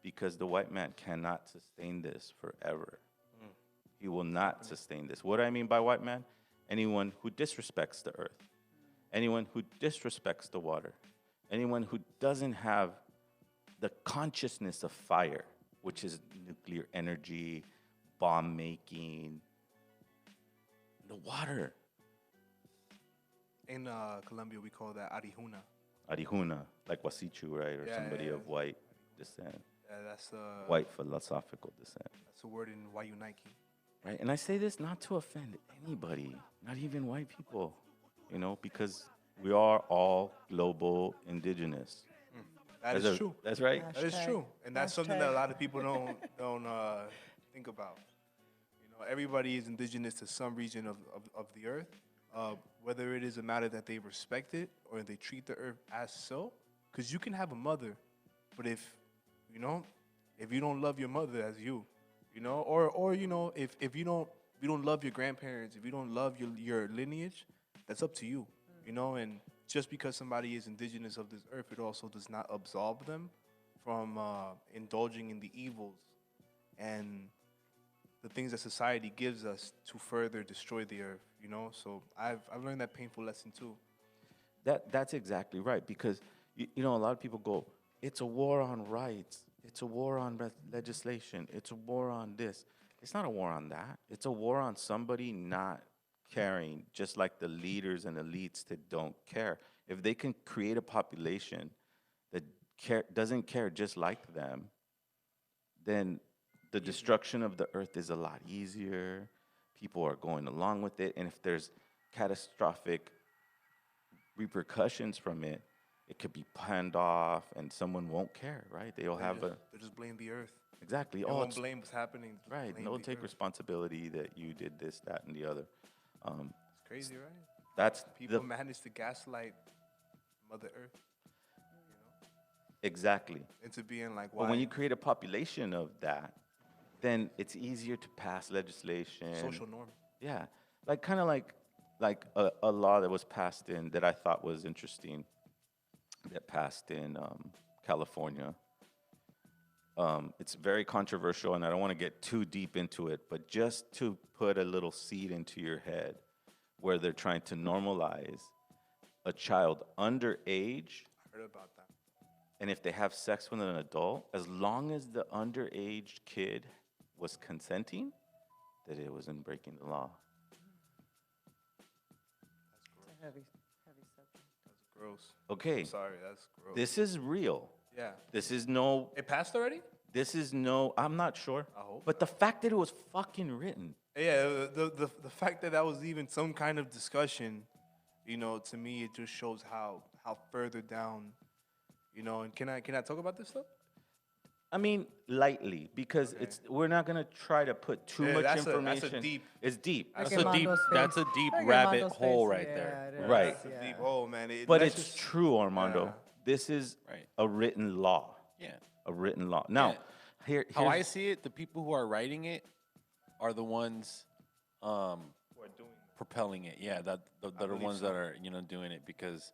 because the white man cannot sustain this forever. He will not sustain this. What do I mean by white man? Anyone who disrespects the earth, anyone who disrespects the water, anyone who doesn't have the consciousness of fire, which is nuclear energy, bomb making, the water. In Colombia, we call that arihuna. Arihuna, like Wasichu, right? Or Yeah, somebody yeah, of white descent, Yeah, that's white philosophical descent. that's a word in Wayunaiki. Right? And I say this not to offend anybody, not even white people, you know, because we are all global indigenous. That is true. That's right. That is true, and that's something that a lot of people don't think about. You know, everybody is indigenous to some region of the earth, whether it is a matter that they respect it or they treat the earth as so. Because you can have a mother, but if you don't love your mother as you, or if you don't love your grandparents, if you don't love your lineage, that's up to you, and just because somebody is indigenous of this earth, it also does not absolve them from indulging in the evils and the things that society gives us to further destroy the earth, So I've learned that painful lesson too. That's exactly right, because a lot of people go, it's a war on rights, it's a war on legislation, it's a war on this. It's not a war on that. It's a war on somebody not caring, just like the leaders and elites that don't care. If they can create a population that doesn't care just like them, then the destruction of the earth is a lot easier. People are going along with it, and if there's catastrophic repercussions from it, it could be panned off, and someone won't care, right? They'll just blame the earth. Exactly. They won't blame what's happening. Right. They'll take responsibility that you did this, that, and the other. It's crazy, right? That's people manage to gaslight Mother Earth. Exactly. Into being like, why? But when you create a population of that, then it's easier to pass legislation. Social norm. Yeah. Kind of like a law that was passed in that I thought was interesting, that passed in California. It's very controversial, and I don't want to get too deep into it, but just to put a little seed into your head where they're trying to normalize a child underage. I heard about that. And if they have sex with an adult, as long as the underage kid was consenting, that it wasn't breaking the law. It's a heavy subject. That's gross. Okay. I'm sorry, that's gross. This is real. Yeah. This is no. It passed already? This is no. I'm not sure. I hope. But the fact that it was fucking written. Yeah, the fact that was even some kind of discussion, to me it just shows how further down, And can I talk about this stuff? I mean, lightly, because we're not gonna try to put too much information. That's a deep. It's deep. That's a deep rabbit hole right there. Right. That's a deep hole, man. But it's true, Armando. Yeah. This is a written law. Yeah. A written law. Now, here's how I see it, the people who are writing it are the ones who are doing propelling it. Yeah, that are the ones that are doing it, because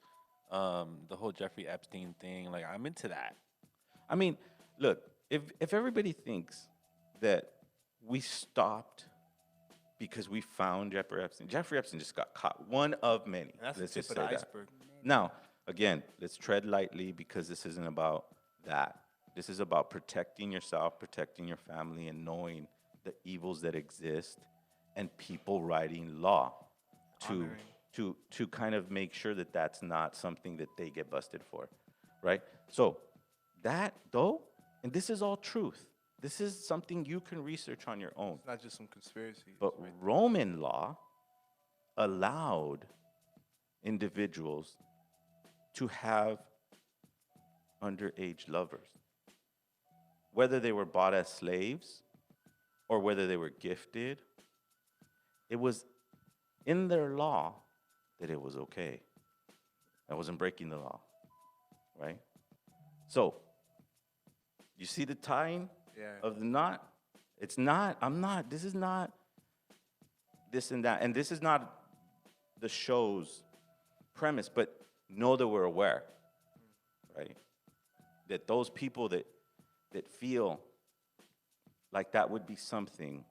the whole Jeffrey Epstein thing, like, I'm into that. I mean, look, if everybody thinks that we stopped because we found Jeffrey Epstein just got caught. One of many. And that's Let's the tip just of say the that. iceberg. Now, again, let's tread lightly, because this isn't about that. This is about protecting yourself, protecting your family, and knowing the evils that exist, and people writing law to kind of make sure that that's not something that they get busted for, right? So that, though, and this is all truth. This is something you can research on your own. It's not just some conspiracy. But Roman law allowed individuals to have underage lovers, whether they were bought as slaves or whether they were gifted. It was in their law that it was okay. I wasn't breaking the law, right? So, you see the tying of the knot? It's not, this is not this and that. And this is not the show's premise, but know that we're aware, right? That those people that feel like that would be something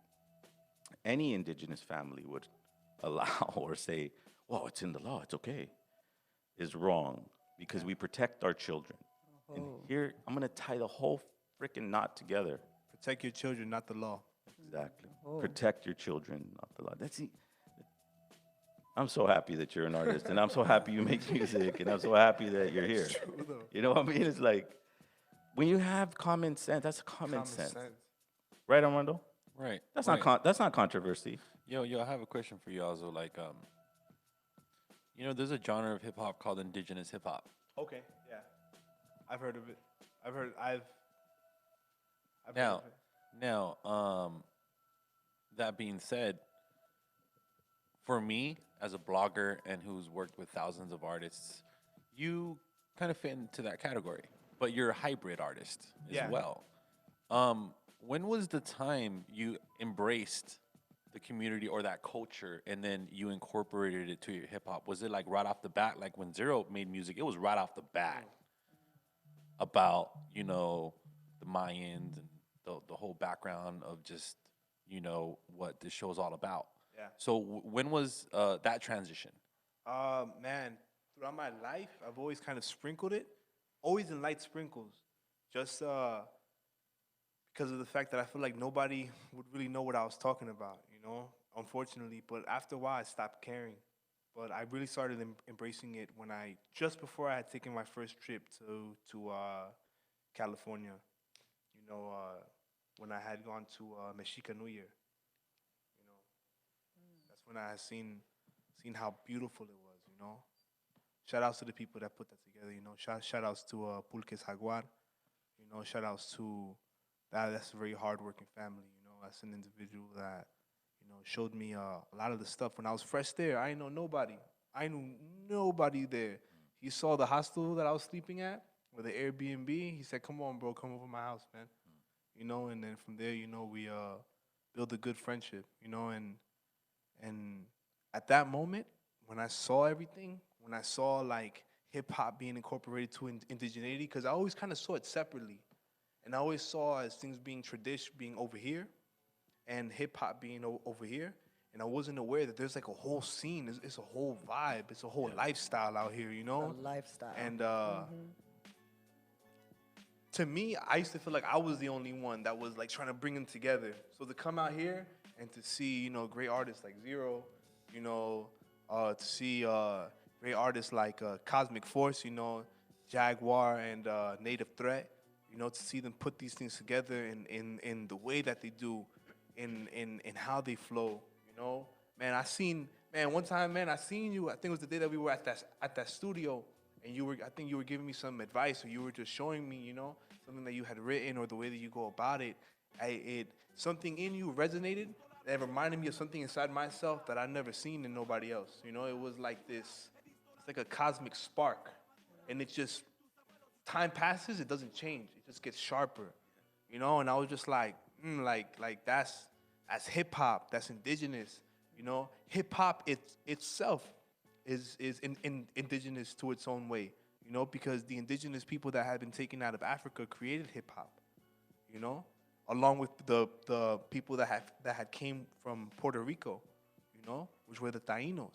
any indigenous family would allow or say, well, it's in the law, it's okay, is wrong, because we protect our children. And Oh. here, I'm going to tie the whole freaking knot together. Protect your children, not the law. Exactly. Oh. Protect your children, not the law. I'm so happy that you're an artist, and I'm so happy you make music, and I'm so happy that you're here. True, though. You know what I mean? It's like, when you have common sense, that's common, Common sense. sense. Right, Armando? Right. That's right. that's not controversy. Yo, I have a question for you also. Like, there's a genre of hip hop called indigenous hip hop. Okay, yeah. I've heard of it. I've heard of Now, it. that being said, for me as a blogger and who's worked with thousands of artists, you kind of fit into that category, but you're a hybrid artist as Yeah. well. When was the time you embraced the community or that culture and then you incorporated it to your hip hop? Was it like right off the bat? Like when Zero made music, it was right off the bat about, the Mayans and the whole background of just, what this show is all about. Yeah. So when was that transition? Man, throughout my life, I've always kind of sprinkled it, always in light sprinkles, just because of the fact that I feel like nobody would really know what I was talking about, unfortunately. But after a while, I stopped caring. But I really started embracing it just before I had taken my first trip to California, when I had gone to Mexica New Year. That's when I had seen how beautiful it was. Shout outs to the people that put that together. Shout outs to Pulques Jaguar. Shout outs to that's a very hardworking family. That's an individual that showed me a lot of the stuff when I was fresh there. I didn't know nobody. I knew nobody there. He saw the hostel that I was sleeping at with the Airbnb. He said, "Come on, bro, come over my house, man." And then from there, we build a good friendship. And at that moment, when I saw everything, when I saw like hip hop being incorporated to indigeneity, because I always kind of saw it separately, and I always saw as things being tradition being over here, and hip hop being over here, and I wasn't aware that there's like a whole scene, it's a whole vibe, it's a whole lifestyle out here, A lifestyle. And to me, I used to feel like I was the only one that was like trying to bring them together. So to come out here and to see, great artists like Zero, to see great artists like Cosmic Force, Jaguar and Native Threat, to see them put these things together in the way that they do, in how they flow, Man, one time, I seen you, I think it was the day that we were at that studio, and I think you were giving me some advice, or you were just showing me, something that you had written, or the way that you go about it. Something in you resonated that reminded me of something inside myself that I'd never seen in nobody else. It was like this, it's like a cosmic spark. And it's just, time passes, it doesn't change. It just gets sharper. And I was just like, that's hip hop, that's indigenous. Hip hop itself is indigenous to its own way. Because the indigenous people that had been taken out of Africa created hip hop. Along with the people that had came from Puerto Rico, which were the Taínos,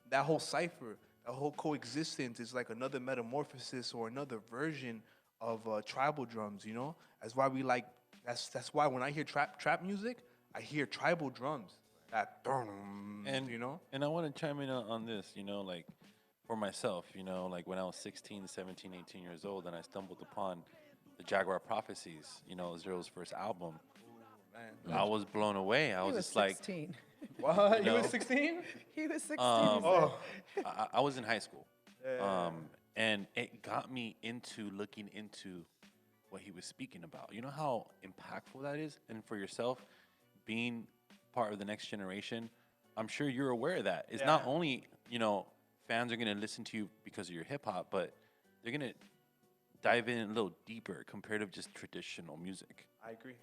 that whole cipher, that whole coexistence is like another metamorphosis or another version of tribal drums, That's why that's why when I hear trap music, I hear tribal drums. That And I want to chime in on this, like for myself, like when I was 16, 17, 18 years old and I stumbled upon the Jaguar Prophecies, Zero's first album. I was blown away. I was just 16. What? You were 16? He was 16. I was in high school. And it got me into looking into what he was speaking about. You know how impactful that is? And for yourself, being part of the next generation, I'm sure you're aware of that. It's not only, fans are going to listen to you because of your hip hop, but they're going to dive in a little deeper compared to just traditional music. I agree.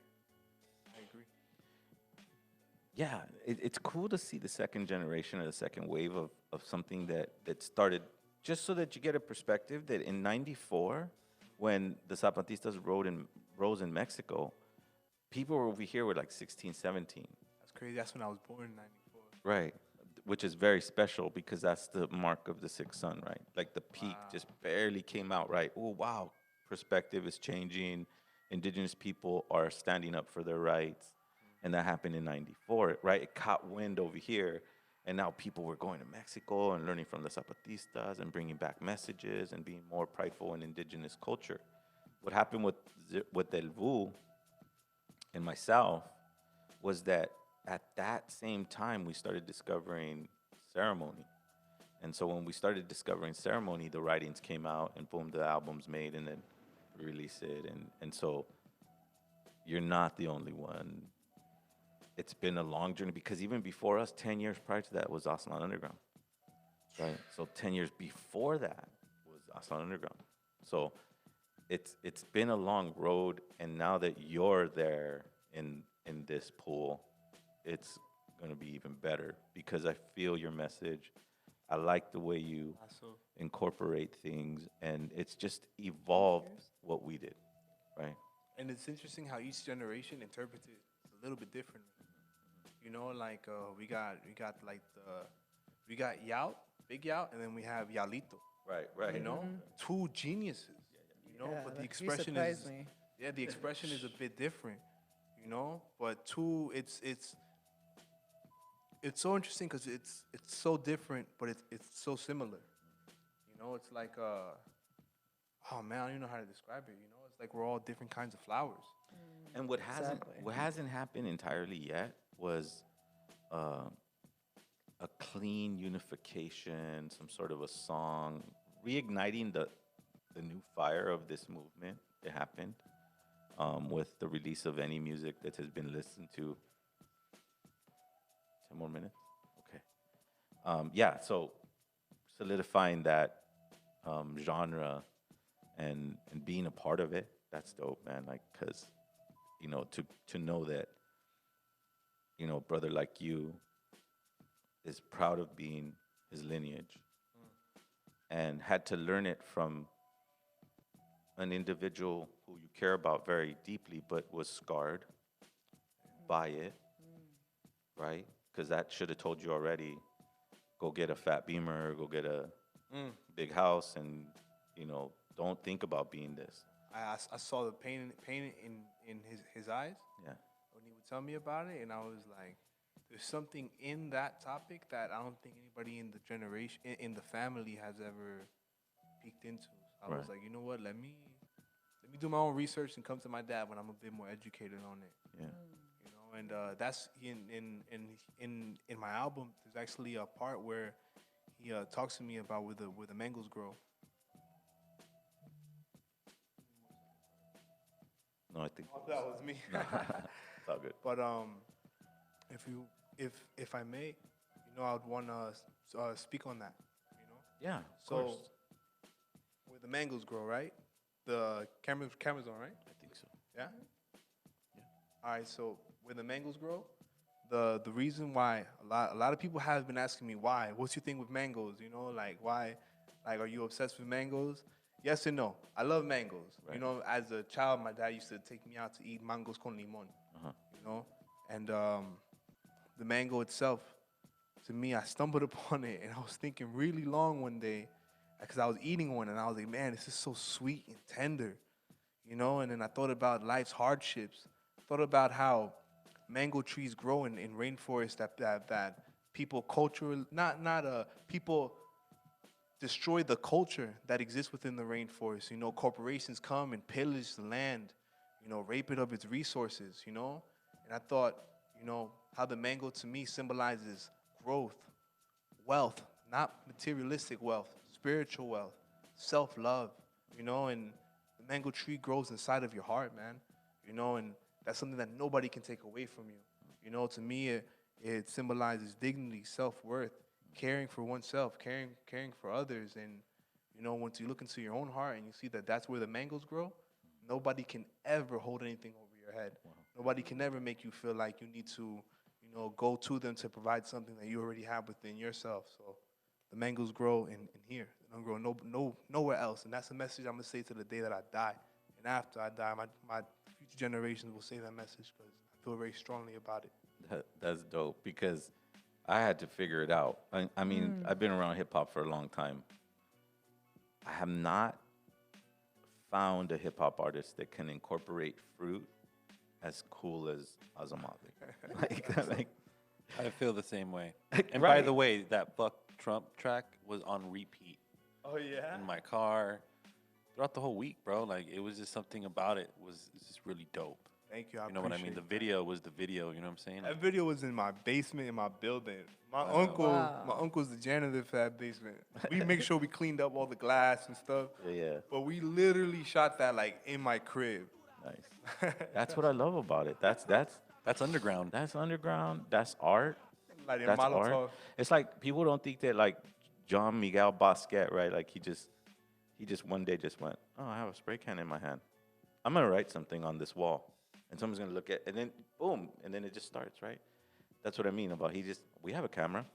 Yeah, it's cool to see the second generation or the second wave of something that started, just so that you get a perspective that in 94, when the Zapatistas rose in Mexico, people over here were like 16, 17. That's crazy. That's when I was born in 94. Right. which is very special because that's the mark of the sixth sun, right? Like the peak just barely came out, right? Oh wow, perspective is changing. Indigenous people are standing up for their rights, and that happened in '94, right? It caught wind over here, and now people were going to Mexico and learning from the Zapatistas and bringing back messages and being more prideful in indigenous culture. What happened with El Vuh and myself was that at that same time we started discovering ceremony. And so when we started discovering ceremony, the writings came out and boom, the album's made and then we release it. And so you're not the only one. It's been a long journey because even before us, 10 years prior to that was Aslan Underground, right? So 10 years before that was Aslan Underground. So it's been a long road, and now that you're there in this pool, it's gonna be even better because I feel your message. I like the way you incorporate things, and it's just evolved what we did, right? And it's interesting how each generation interprets it a little bit differently. You know, like we got Yout, Big Yout, and then we have Yalito. Right. You know, two geniuses. You know, but the expression is the expression is a bit different. You know, but two, it's so interesting because it's so different, but it's so similar. You know, it's like oh man, I don't even know how to describe it. You know, it's like we're all different kinds of flowers. And what hasn't happened entirely yet was a clean unification, some sort of a song, reigniting the new fire of this movement. It happened with the release of any music that has been listened to. 10 more minutes? Okay. Yeah, so solidifying that genre and being a part of it, that's dope, man. Like, because, you know, to know that, you know, a brother like you is proud of being his lineage and had to learn it from an individual who you care about very deeply, but was scarred by it, right? Because that should have told you already, go get a fat Beamer, go get a big house, and, you know, don't think about being this. I saw the pain in his eyes. Yeah. When he would tell me about it, and I was like, there's something in that topic that I don't think anybody in the generation, in the family has ever peeked into. So I was like, you know what, let me do my own research and come to my dad when I'm a bit more educated on it. Yeah. You know, and that's in my album. There's actually a part where he talks to me about where the mangoes grow. No, I think that was me. It's all good. But if I may, you know, I would want to speak on that. You know. Yeah. So where the mangoes grow, right? The camera's on, right? I think so. Yeah. All right. So where the mangoes grow, the reason why a lot of people have been asking me why. What's your thing with mangoes? You know, like why? Like, are you obsessed with mangoes? Yes and no. I love mangoes. Right. You know, as a child, my dad used to take me out to eat mangos con limon. You know, and the mango itself, to me, I stumbled upon it, and I was thinking really long one day, because I was eating one, and I was like, man, this is so sweet and tender, you know. And then I thought about life's hardships. Thought about how mango trees grow in rainforests that people people destroy the culture that exists within the rainforest. You know, corporations come and pillage the land, you know, rape it of its resources, you know. And I thought, you know, how the mango to me symbolizes growth, wealth, not materialistic wealth, spiritual wealth, self-love, you know. And the mango tree grows inside of your heart, man, you know, and that's something that nobody can take away from you. You know, to me, it symbolizes dignity, self-worth, caring for oneself, caring for others. And, you know, once you look into your own heart and you see that that's where the mangoes grow, nobody can ever hold anything over your head. Wow. Nobody can ever make you feel like you need to, you know, go to them to provide something that you already have within yourself. So the mangoes grow in here. They don't grow nowhere else. And that's a message I'm going to say to the day that I die. And after I die, my future generations will say that message because I feel very strongly about it. That's dope because I had to figure it out. I mean, I've been around hip hop for a long time. I have not found a hip hop artist that can incorporate fruit as cool as Azomali. like, I feel the same way. And by Right. the way, that Fuck Trump track was on repeat Oh yeah. in my car throughout the whole week, bro. Like it was just something about it was just really dope. Thank you. I You know what I mean? The appreciate video was the video. You know what I'm saying? that video was in my basement in my building. My uncle's the janitor for that basement. We make sure we cleaned up all the glass and stuff. Yeah. But we literally shot that like in my crib. Nice. That's what I love about it. That's underground. That's underground. That's art. Like in That's Molotov. art. It's like people don't think that like John Miguel Bosquet, right? Like he just one day just went, oh, I have a spray can in my hand. I'm gonna write something on this wall, and someone's gonna look at, and then boom, and then it just starts, right? That's what I mean about we have a camera.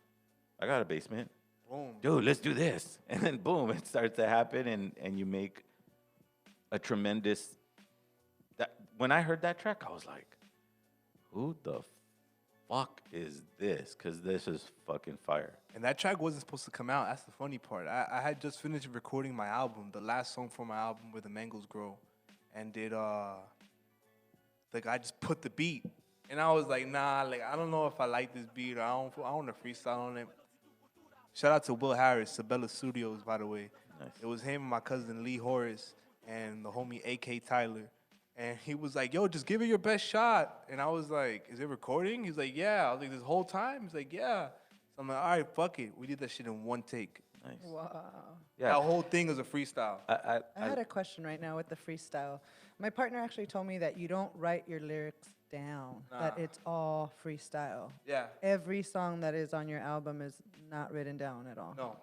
I got a basement. Boom. Dude, let's do this. And then boom, it starts to happen and you make a tremendous when I heard that track, I was like, who the fuck is this? Because this is fucking fire. And that track wasn't supposed to come out. That's the funny part. I had just finished recording my album, the last song for my album, Where the Mangoes Grow. And the guy just put the beat. And I was like, nah, like I don't know if I like this beat or I want to freestyle on it. Shout out to Will Harris, Sabella Studios, by the way. Nice. It was him and my cousin Lee Horace and the homie AK Tyler. And he was like, yo, just give it your best shot. And I was like, is it recording? He's like, yeah. I was like, this whole time? He's like, yeah. So I'm like, all right, fuck it. We did that shit in one take. Nice. Wow. Yeah. That whole thing is a freestyle. I had a question right now with the freestyle. My partner actually told me that you don't write your lyrics down, that Nah. it's all freestyle. Yeah. Every song that is on your album is not written down at all. No,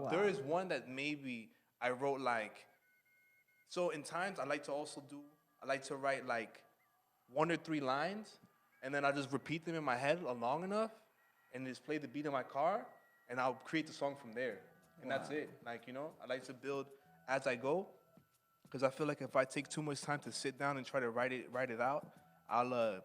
there is one that maybe I wrote like, so in times I like to write like 1 or 3 lines and then I just repeat them in my head long enough and just play the beat in my car and I'll create the song from there. And that's it. Like, you know, I like to build as I go because I feel like if I take too much time to sit down and try to write it out, I'll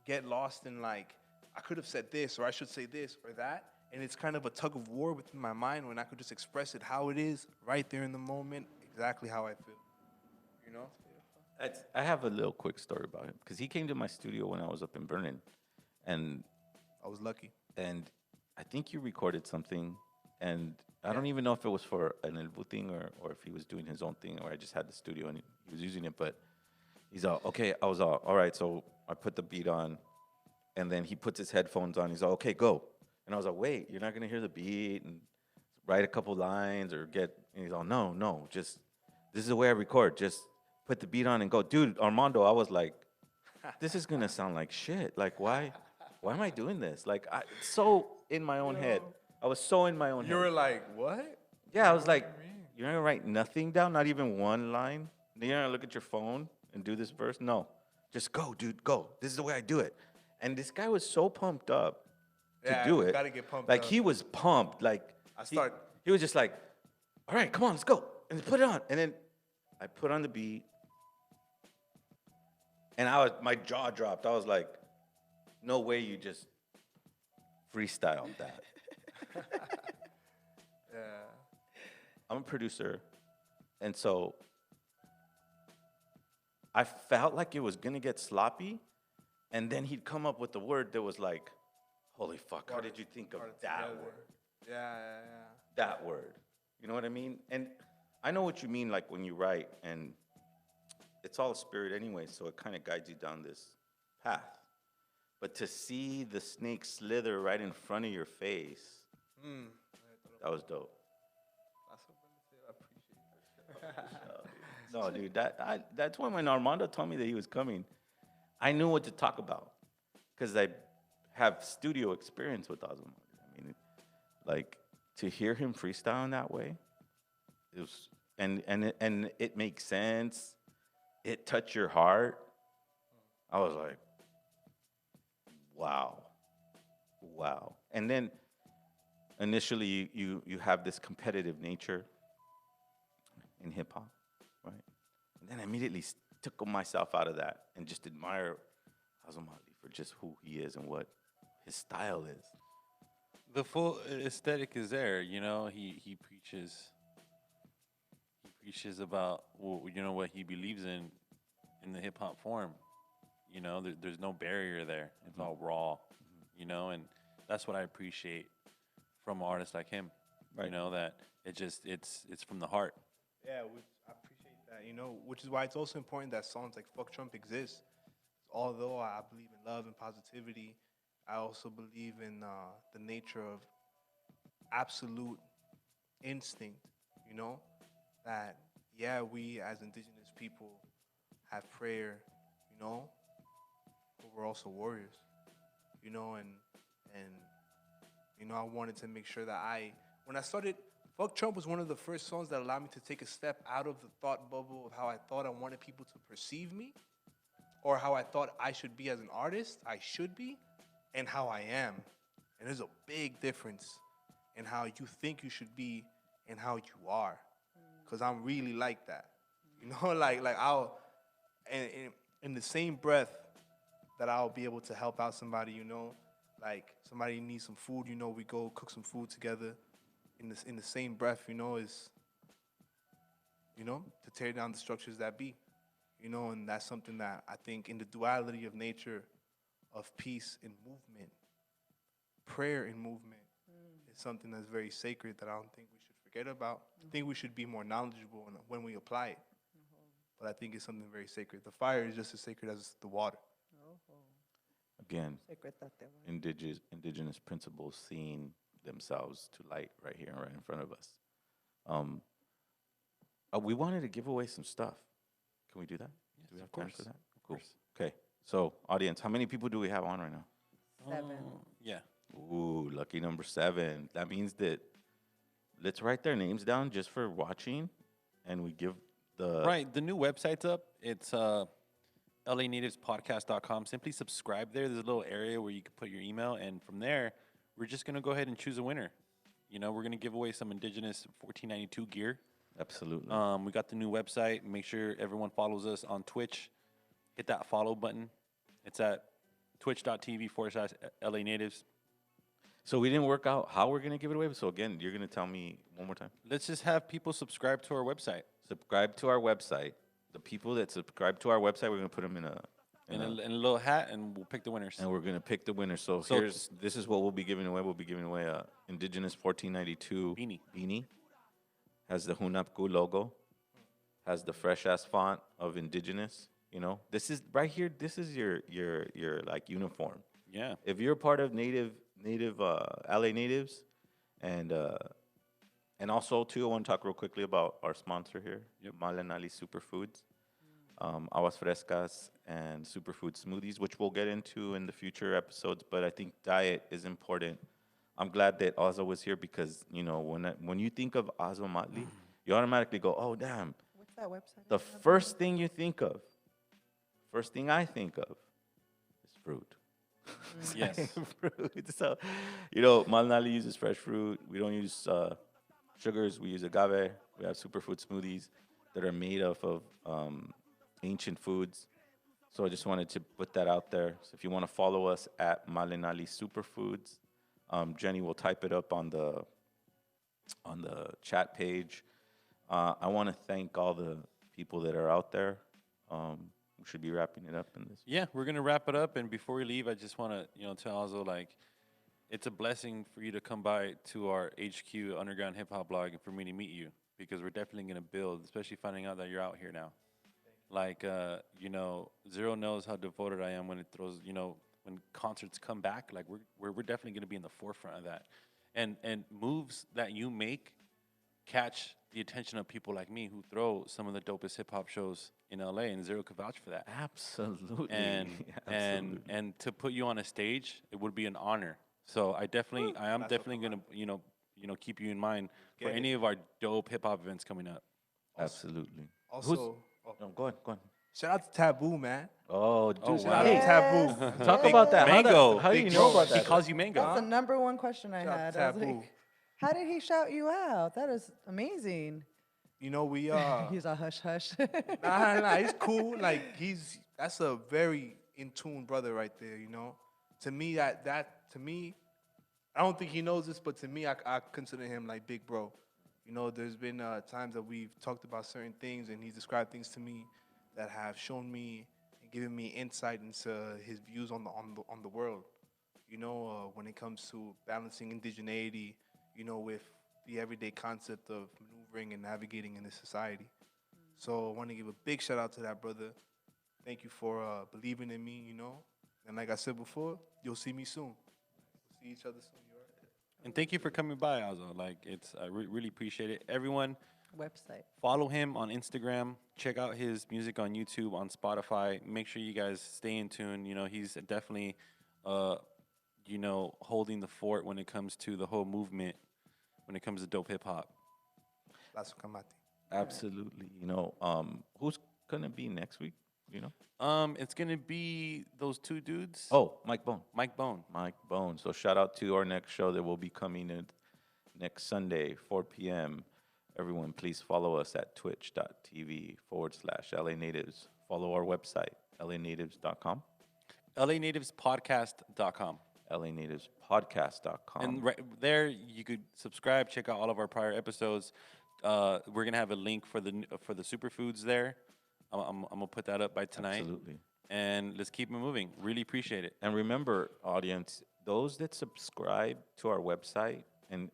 get lost in like, I could have said this or I should say this or that. And it's kind of a tug of war within my mind when I could just express it how it is right there in the moment, exactly how I feel. You know? I have a little quick story about him because he came to my studio when I was up in Vernon, and I was lucky. And I think you recorded something, and I don't even know if it was for an El Vuh thing or if he was doing his own thing, or I just had the studio and he was using it. But he's all okay. I was all right. So I put the beat on, and then he puts his headphones on. He's all okay, go. And I was like, wait, you're not gonna hear the beat and write a couple lines or get. And he's all, no, just this is the way I record. Just put the beat on and go, dude. Armando, I was like, this is gonna sound like shit. Like why am I doing this? Like so in my own head. I was so in my own head. You were like, what? Yeah, I was like, you're not gonna write nothing down, not even one line. You're not gonna look at your phone and do this verse. No, just go, dude, go. This is the way I do it. And this guy was so pumped up to do it. Gotta get pumped like up. he was pumped. Like he was just like, all right, come on, let's go, and put it on. And then I put on the beat, and my jaw dropped. I was like, no way, you just freestyled that. Yeah. I'm a producer, and so I felt like it was gonna get sloppy, and then he'd come up with the word that was like, holy fuck, how did you think of that word? Yeah. That word. You know what I mean? And I know what you mean, like when you write, and it's all spirit anyway, so it kind of guides you down this path. But to see the snake slither right in front of your face, that was dope. No, dude, that's when Armando told me that he was coming, I knew what to talk about because I have studio experience with Azomali. I mean, like to hear him freestyle in that way, it was, and it makes sense. It touched your heart. I was like, wow. And then initially you have this competitive nature in hip hop, right? And then I immediately took myself out of that and just admire Azomali for just who he is and what his style is. The full aesthetic is there. He preaches about what he believes in the hip hop form. There's no barrier there. It's all raw. And that's what I appreciate from artists like him. Right. That it's from the heart. Yeah, I appreciate that, which is why it's also important that songs like Fuck Trump exist. Although I believe in love and positivity, I also believe in the nature of absolute instinct, that, yeah, we as indigenous people have prayer, but we're also warriors, and I wanted to make sure that when I started, Fuck Trump was one of the first songs that allowed me to take a step out of the thought bubble of how I thought I wanted people to perceive me, or how I thought I should be as an artist, and how I am. And there's a big difference in how you think you should be and how you are. Because I'm really like that. Like I'll, and in the same breath that I'll be able to help out somebody, like somebody needs some food, we go cook some food together. In the same breath, is, to tear down the structures that be. And that's something that I think in the duality of nature, of peace and movement, prayer and movement is something that's very sacred that I don't think we should forget about. I think we should be more knowledgeable when we apply it. But I think it's something very sacred. The fire is just as sacred as the water. Again, indigenous principles seeing themselves to light right here, right in front of us. We wanted to give away some stuff. Can we do that? Yes, Do we have of course. time for that? Of course. Okay. So, audience, how many people do we have on right now? 7. Yeah. Ooh, lucky number 7. That means that let's write their names down just for watching, and we give the Right. The new website's up. It's LANativespodcast.com. Simply subscribe there. There's a little area where you can put your email, and from there, we're just going to go ahead and choose a winner. We're going to give away some indigenous 1492 gear. Absolutely. We got the new website. Make sure everyone follows us on Twitch. Hit that follow button. It's at twitch.tv/LA Natives. So we didn't work out how we're going to give it away. So again, you're going to tell me one more time. Let's just have people subscribe to our website. Subscribe to our website. The people that subscribe to our website, we're going to put them in a little hat, and we'll pick the winners. And we're going to pick the winner. So this is what we'll be giving away. We'll be giving away a Indigenous 1492 beanie. Has the Hunapku logo. Has the fresh ass font of Indigenous. This is right here. This is your like uniform. Yeah. If you're part of native LA Natives, and also too, I want to talk real quickly about our sponsor here, Malenali Superfoods, Aguas Frescas and Superfood Smoothies, which we'll get into in the future episodes. But I think diet is important. I'm glad that Azo was here because when you think of Azomali, you automatically go, oh damn. What's that website? The first thing you think of, first thing I think of, is fruit. Yes. Fruit. So, Malenali uses fresh fruit. We don't use sugars. We use agave. We have superfood smoothies that are made of ancient foods. So I just wanted to put that out there. So if you want to follow us at Malenali Superfoods, Jenny will type it up on the chat page. I want to thank all the people that are out there. We should be wrapping it up in this. Yeah, we're gonna wrap it up, and before we leave, I just want to tell Azo it's a blessing for you to come by to our HQ Underground Hip Hop Blog and for me to meet you, because we're definitely gonna build, especially finding out that you're out here now. Zero knows how devoted I am when it throws, when concerts come back. We're definitely gonna be in the forefront of that, and moves that you make catch the attention of people like me who throw some of the dopest hip hop shows in LA, and Zero could vouch for that. Absolutely. And to put you on a stage, it would be an honor. So I am definitely gonna keep you in mind for any of our dope hip hop events coming up. Absolutely. Also, go ahead. Shout out to Taboo, man. Oh, dude. Shout out to Taboo. Talk about that. Mango. How do you know about that? He calls you Mango. That's the number one question I had. I was Taboo. like, how did he shout you out? That is amazing. We He's a hush hush. Nah, he's cool. That's a very in tune brother right there. to me, to me, I don't think he knows this, but to me, I consider him like big bro. You know, there's been times that we've talked about certain things, and he's described things to me that have shown me and given me insight into his views on the world. You know, when it comes to balancing indigeneity, you know, with the everyday concept of maneuvering and navigating in this society. So I want to give a big shout out to that brother. Thank you for believing in me, you know. And like I said before, you'll see me soon. We'll see each other soon. You alright? And thank you for coming by, Azo. Like, I really appreciate it. Everyone, Website. follow him on Instagram. Check out his music on YouTube, on Spotify. Make sure you guys stay in tune. You know, he's definitely, holding the fort when it comes to the whole movement, when it comes to dope hip hop. Lazo Kamati. Absolutely. You know, who's gonna be next week? You know? It's gonna be those two dudes. Oh, Mike Bone. Mike Bone. Mike Bone. So shout out to our next show that will be coming in next Sunday, 4 p.m. Everyone, please follow us at twitch.tv/LA Natives. Follow our website, lanatives.com. LANativesPodcast.com. lanativespodcast.com. And right there, you could subscribe, check out all of our prior episodes. We're gonna have a link for the superfoods there. I'm gonna put that up by tonight. Absolutely. And let's keep it moving. Really appreciate it. And remember, audience, those that subscribe to our website and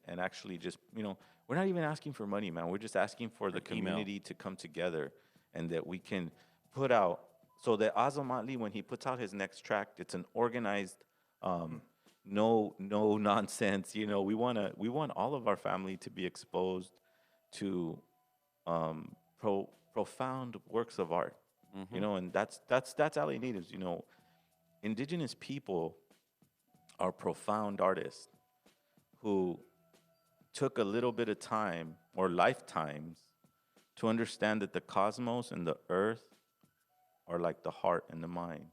actually just, you know, we're not even asking for money, man. We're just asking for the community to come together and that we can put out, so that Azomali, when he puts out his next track, it's an organized, no nonsense. You know, we want all of our family to be exposed to profound works of art. You know, and that's LA Natives. You know, indigenous people are profound artists who took a little bit of time or lifetimes to understand that the cosmos and the earth are like the heart and the mind,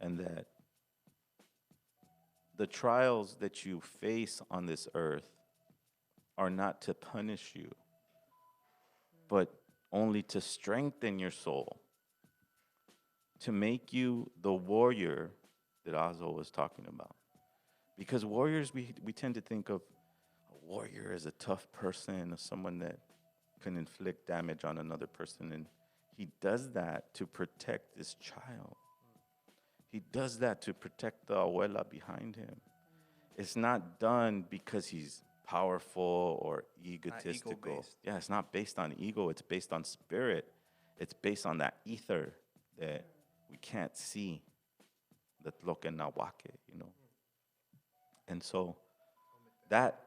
and that the trials that you face on this earth are not to punish you, but only to strengthen your soul, to make you the warrior that Azo was talking about. Because warriors, we tend to think of a warrior as a tough person, as someone that can inflict damage on another person. And he does that to protect this child. He does that to protect the abuela behind him. It's not done because he's powerful or egotistical. ego-based. Yeah, it's not based on ego. It's based on spirit. It's based on that ether that we can't see, that loke nawake, you know. And so that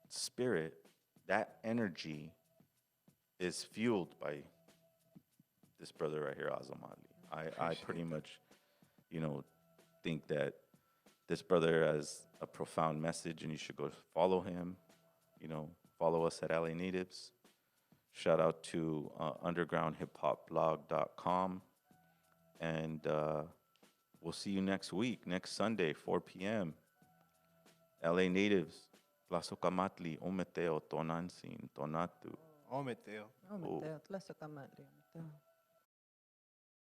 spirit, that energy is fueled by this brother right here, Azomali. I pretty much, you know, think that this brother has a profound message, and you should go follow him. You know, follow us at LA Natives. Shout out to undergroundhiphopblog.com. And we'll see you next week, next Sunday, 4 p.m. LA Natives, Tlazocamatli, Ometeo, Tonansin, Tonatu. Ometeo. Ometeo, Tlazocamatli, Ometeo.